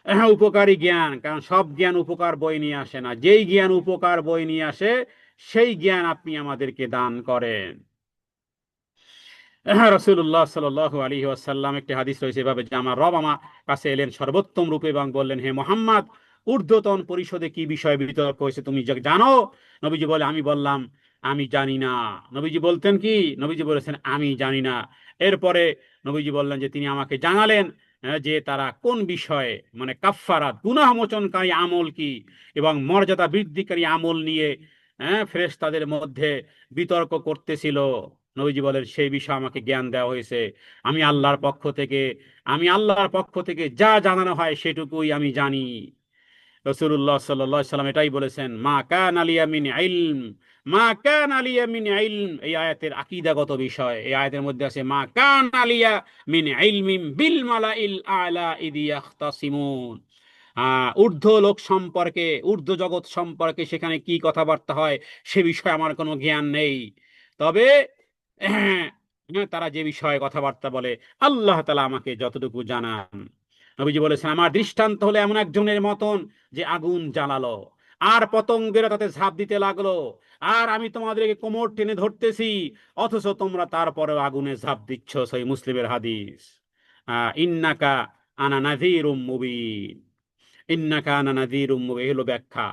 হ্যাঁ, উপকারী জ্ঞান, কারণ সব জ্ঞান উপকার বই নিয়ে আসে না, যেই জ্ঞান উপকার বই নিয়ে আসে সেই জ্ঞান আপনি আমাদেরকে দান করেন। হ্যাঁ, রাসূলুল্লাহ সাল্লাল্লাহু আলাইহি ওয়াসাল্লাম, একটি হাদিস রয়েছে এভাবে যে আমার রব আমার কাছে এলেন সর্বোত্তম রূপে এবং বললেন, হে মোহাম্মদ, ঊর্ধ্বতন পরিষদে কি বিষয়ে বিতর্ক হয়েছে তুমি জানো? নবীজি বলে, আমি বললাম আমি জানি না। নবীজি বলতেন কি? নবীজি বলেছেন আমি জানি না। এরপরে নবীজি বললেন যে তিনি আমাকে জানালেন যে তারা কোন বিষয়ে, মানে কাফফারাত, গুনাহ মোচনকারী আমল কি এবং মর্যাদা বৃদ্ধিকারী আমল নিয়ে ফেরেশতাদের মধ্যে বিতর্ক করতেছিল। নবীজি বলেন সেই বিষয়ে আমাকে জ্ঞান দেওয়া হয়েছে। আমি আল্লাহর পক্ষ থেকে, আমি আল্লাহর পক্ষ থেকে যা জানানো হয় সেটুকুই আমি জানি। রাসূলুল্লাহ সাল্লাল্লাহু আলাইহি সাল্লাম এটাই বলেছেন, মা কান আলিয়া মিন ইলম, মা কান আলিয়া মিন ইলম। এই আয়াতের আকীদাগত বিষয়, এই আয়াতের মধ্যে আছে মা কান আলিয়া মিন ইলমিন বিল মালাইল আলা ইদ ইয়াখতাসিমুন। ঊর্ধ্ব লোক সম্পর্কে, ঊর্ধ্ব জগৎ সম্পর্কে সেখানে কি কথাবার্তা হয় সে বিষয়ে আমার কোনো জ্ঞান নেই। তবে তারা যে বিষয়ে কথাবার্তা বলে আল্লাহ তাআলা আমাকে যতটুকু জানান। নবীজি বলেছেন আমার দৃষ্টান্ত হলো এমন একজনের মতন যে আগুন জ্বালালো আর পতঙ্গেরা তাতে ঝাঁপ দিতে লাগলো, আর আমি তোমাদেরকে কোমর টেনে ধরতেছি, অথচ তোমরা তারপরেও আগুনে ঝাঁপ দিচ্ছ। সহিহ মুসলিমের হাদিস। ইন্নাকা আনা নাযীরুম মুবিন, ইন্নাকা আনা নাযীরুম মুবিন, এই হলো ব্যাখ্যা।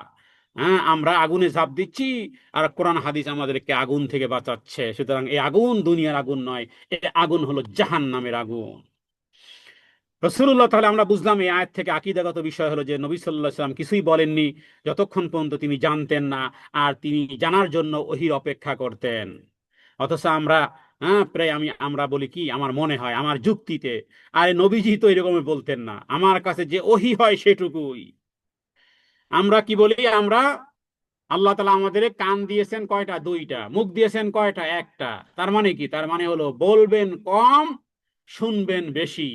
হ্যাঁ, আমরা আগুনে ঝাঁপ দিচ্ছি আর কোরআন হাদিস আমাদেরকে আগুন থেকে বাঁচাচ্ছে। সুতরাং এই আগুন দুনিয়ার আগুন নয়, এই আগুন হলো জাহান্নামের আগুন। রসুল্লাহ, তাহলে আমরা বুঝলাম এই আয়াত থেকে আকীদাগত বিষয় হলো যে নবী সাল্লাল্লাহু আলাইহি সাল্লাম কিছুই বলেননি যতক্ষণ পর্যন্ত তিনি জানতেন না, আর তিনি জানার জন্য ওহীর অপেক্ষা করতেন। অথচ আমরা প্রায় আমরা বলি কি, আমার মনে হয় আমার যুক্তিতে, আরে নবীজি তো এরকমই বলতেন না, আমার কাছে যে ওহী হয় সেটুকুই। আমরা কি বলি, আমরা আল্লাহ তাআলা আমাদের কান দিয়েছেন কয়টা? দুইটা। মুখ দিয়েছেন কয়টা? একটা। তার মানে কি? তার মানে হলো বলবেন কম, শুনবেন বেশি।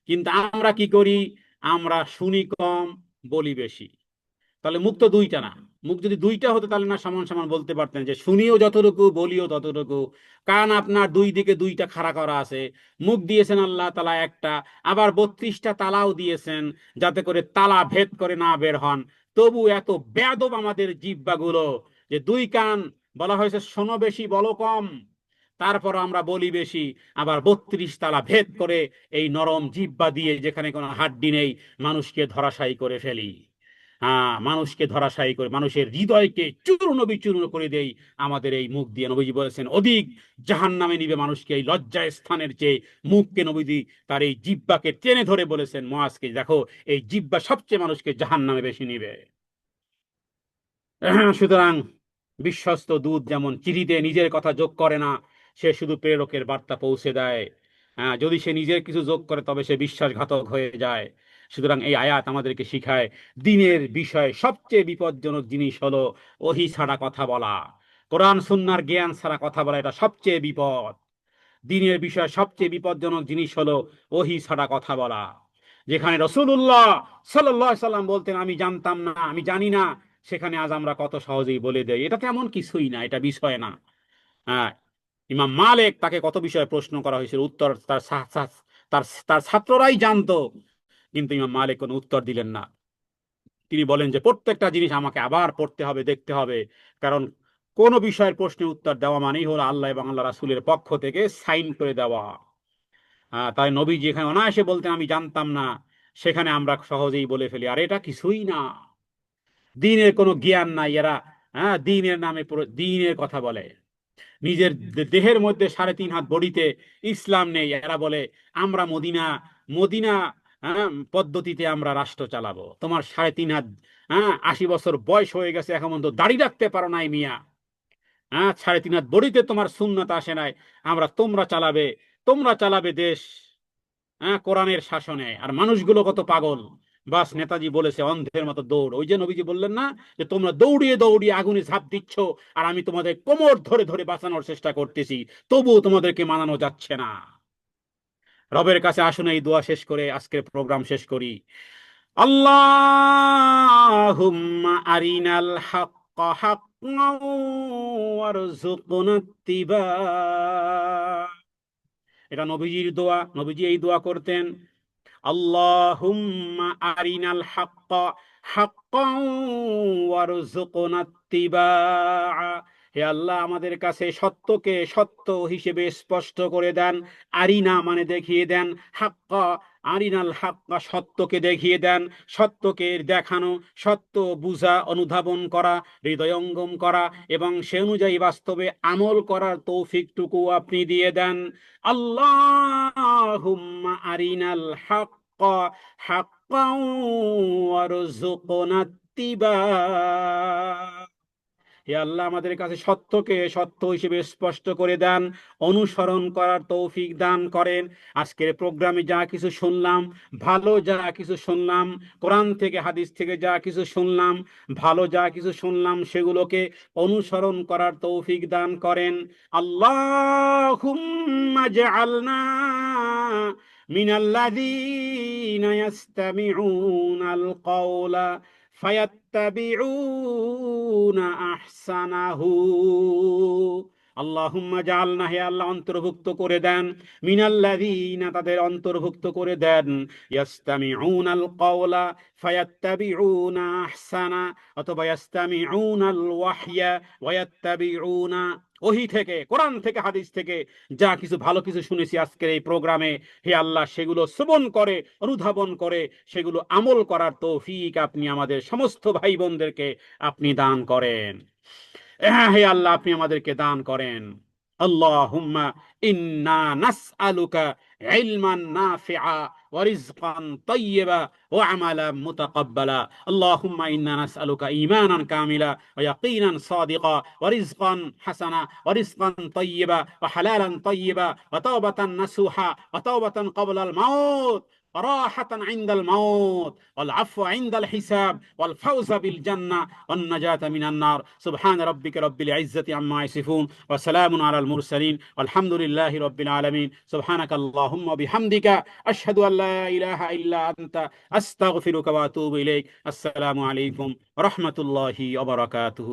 কিন্তু আমরা কি করি? আমরা শুনি কম, বলি বেশি। তাহলে মুখ তো দুইটা না। মুখ যদি দুইটা হতো তাহলে না সমান সমান বলতে পারতেন যে শুনিও যতটুকু, বলিও ততটুকু। কান আপনার দুই দিকে দুইটা খাড়া করা আছে। মুখ দিয়েছেন আল্লাহ তাআলা একটা, আবার 32টা তালাও দিয়েছেন যাতে করে তালা ভেদ করে না বের হন। তবু এত বেয়াদব আমাদের জিহ্বাগুলো যে দুই কান, বলা হয়েছে শোনো বেশি বলো কম, তারপর আমরা বলি বেশি। আবার 32 তালা ভেদ করে এই নরম জিহ্বা দিয়ে যেখানে কোনো হাড্ডি নেই মানুষকে ধরাশায়ী করে ফেলি। মানুষকে ধরাশায়ী করে মানুষের হৃদয়কে চূর্ণ বিচূর্ণ করে দেই আমাদের এই মুখ দিয়ে। নবীজি বলেছেন অধিক জাহান্নামে নিবে মানুষকে এই লজ্জায় স্থানের চেয়ে। মুখকে নবীজি তার এই জিহ্বাকে টেনে ধরে বলেছেন মুআজকে, দেখো এই জিহ্বা সবচেয়ে মানুষকে জাহান্নামে বেশি নিবে। সুতরাং বিশ্বস্ত দূত যেমন চিঠিতে নিজের কথা যোগ করে না, সে শুধু প্রেরকের বার্তা পৌঁছে দেয়। যদি সে নিজের কিছু যোগ করে তবে সে বিশ্বাসঘাতক হয়ে যায়। সুতরাং এই আয়াত আমাদেরকে শিখায় দিনের বিষয়ে সবচেয়ে বিপজ্জনক জিনিস হলো ওহী ছাড়া কথা বলা। কোরআন সুন্নাহর জ্ঞান ছাড়া কথা বলা, এটা সবচেয়ে বিপদ। দিনের বিষয়ে সবচেয়ে বিপজ্জনক জিনিস হলো ওহী ছাড়া কথা বলা। যেখানে রাসূলুল্লাহ সাল্লাল্লাহু আলাইহি সাল্লাম বলতেন আমি জানতাম না, আমি জানি না, সেখানে আজ আমরা কত সহজেই বলে দেই এটা তেমন কিছুই না, এটা বিষয় না। হ্যাঁ, ইমাম মালিক, তাকে কত বিষয়ে প্রশ্ন করা হয়েছিল, উত্তর তার তার ছাত্ররাই জানতো, কিন্তু ইমাম মালিক কোনো উত্তর দিলেন না। তিনি বলেন যে প্রত্যেকটা জিনিস আমাকে আবার পড়তে হবে, দেখতে হবে, কারণ কোন বিষয়ের প্রশ্নের উত্তর দেওয়া মানেই হলো আল্লাহ এবং আল্লাহ রাসূলের পক্ষ থেকে সাইন করে দেওয়া। তাই নবী যেখানে অনায়াসে বলতেন আমি জানতাম না, সেখানে আমরা সহজেই বলে ফেলি আর এটা কিছুই না, দিনের কোনো জ্ঞান নাই এরা। দিনের নামে পুরো দিনের কথা বলে, নিজের দেহের মধ্যে 3.5 হাত বডিতে ইসলাম নেই, এরা বলে আমরা মদিনা মদিনা পদ্ধতিতে আমরা রাষ্ট্র চালাবো। তোমার 3.5 হাত, 80 বছর বয়স হয়ে গেছে, এখন পর্যন্ত দাড়ি রাখতে পারো নাই মিয়া। 3.5 হাত বডিতে তোমার সুন্নাত আসে নাই, তোমরা চালাবে দেশ কোরআনের শাসনে। আর মানুষগুলো কত পাগল, বাস নেতাজি বলেছে অন্ধের মতো দৌড়। ওই যে নবীজি বললেন না যে তোমরা দৌড়িয়ে দৌড়িয়ে আগুনে ঝাঁপ দিচ্ছ আর আমি তোমাদের কোমর ধরে ধরে বাঁচানোর চেষ্টা করতেছি, তবুও তোমাদেরকে মানানো যাচ্ছে না। রবের কাছে আসুন এই দোয়া শেষ করে আজকের প্রোগ্রাম শেষ করি। আল্লাহুম্মা আরিনাল হাক্কা হাক্কান ওয়ারযুকনা ইত্তিবা। এটা নবীজির দোয়া, নবীজি এই দোয়া করতেন। আল্লাহুম্মা আরিনাল হাক্কা হাক্কান ওয়ারযুকনা ইত্তিবাআ। হে আল্লাহ, আমাদের কাছে সত্যকে সত্য হিসেবে স্পষ্ট করে দেন। আরিনা মানে দেখিয়ে দেন, হাক্কা আরিনাল হাক্কা সত্যকে দেখিয়ে দেন। সত্যকে দেখানো, সত্য বুঝা, অনুধাবন করা, হৃদয়ঙ্গম করা এবং সে অনুযায়ী বাস্তবে আমল করার তৌফিকটুকু আপনি দিয়ে দেন। আল্লাহুম্মা আরিনাল হাক্কা হাক্কান ওয়ারযুকনা ইত্তিবা। হে আল্লাহ, আমাদের কাছে সত্যকে সত্য হিসেবে স্পষ্ট করে দেন, অনুসরণ করার তৌফিক দান করেন। আজকের প্রোগ্রামে যা কিছু শুনলাম, ভালো যা কিছু শুনলাম, কোরআন থেকে হাদিস থেকে যা কিছু শুনলাম, ভালো যা কিছু শুনলাম, সেগুলোকে অনুসরণ করার তৌফিক দান করেন। আল্লাহুম্মা জাআলনা মিনাল্লাযীনা ইয়াসতামিউনাল কাওলা ফায়াত্তাবিউনা আহসানাহু। আল্লাহুম্মা জাআলনা, হে আল্লাহ অন্তর্ভুক্ত করে দেন, মিনাল্লাযীনা তাদের অন্তর্ভুক্ত করে দেন, ইয়াসতামিউনাল কাওলা ফায়াত্তাবিউনা আহসানা, অথবা ইয়াসতামিউনাল ওয়াহইয়া ওয়ায়াত্তাবিউনা, ওহী থেকে, কোরআন থেকে, হাদিস থেকে যা কিছু ভালো কিছু শুনেছি আজকের এই প্রোগ্রামে, হে আল্লাহ সেগুলো শ্রবণ করে, অনুধাবন করে সেগুলো আমল করার তৌফিক আপনি আমাদের সমস্ত ভাই বোনদেরকে আপনি দান করেন। হে আল্লাহ, আপনি আমাদেরকে দান করেন। আল্লাহুম্মা ইন্না নাসআলুকা ইলমান নাফিআ ওয়া রিজকান তাইয়্যিবা ওয়া আমালান মুতাকাব্বালা। আল্লাহুম্মা ইন্না নাসআলুকা ঈমানান কামিলা ওয়া ইয়াকিনান সাদিকা ওয়া রিজকান হাসানা ওয়া রিজকান তাইয়্যিবা ওয়া হালালান তাইয়্যিবা ওয়া তাওবাতান নাসুহা ওয়া তাওবাতান ক্বাবলাল মাউত وراحة عند الموت والعفو عند الحساب والفوز بالجنة والنجاة من النار. سبحان ربك رب العزة عما يصفون وسلام على المرسلين والحمد لله رب العالمين. سبحانك اللهم وبحمدك أشهد أن لا إله إلا أنت أستغفرك وأتوب إليك. السلام عليكم ورحمة الله وبركاته.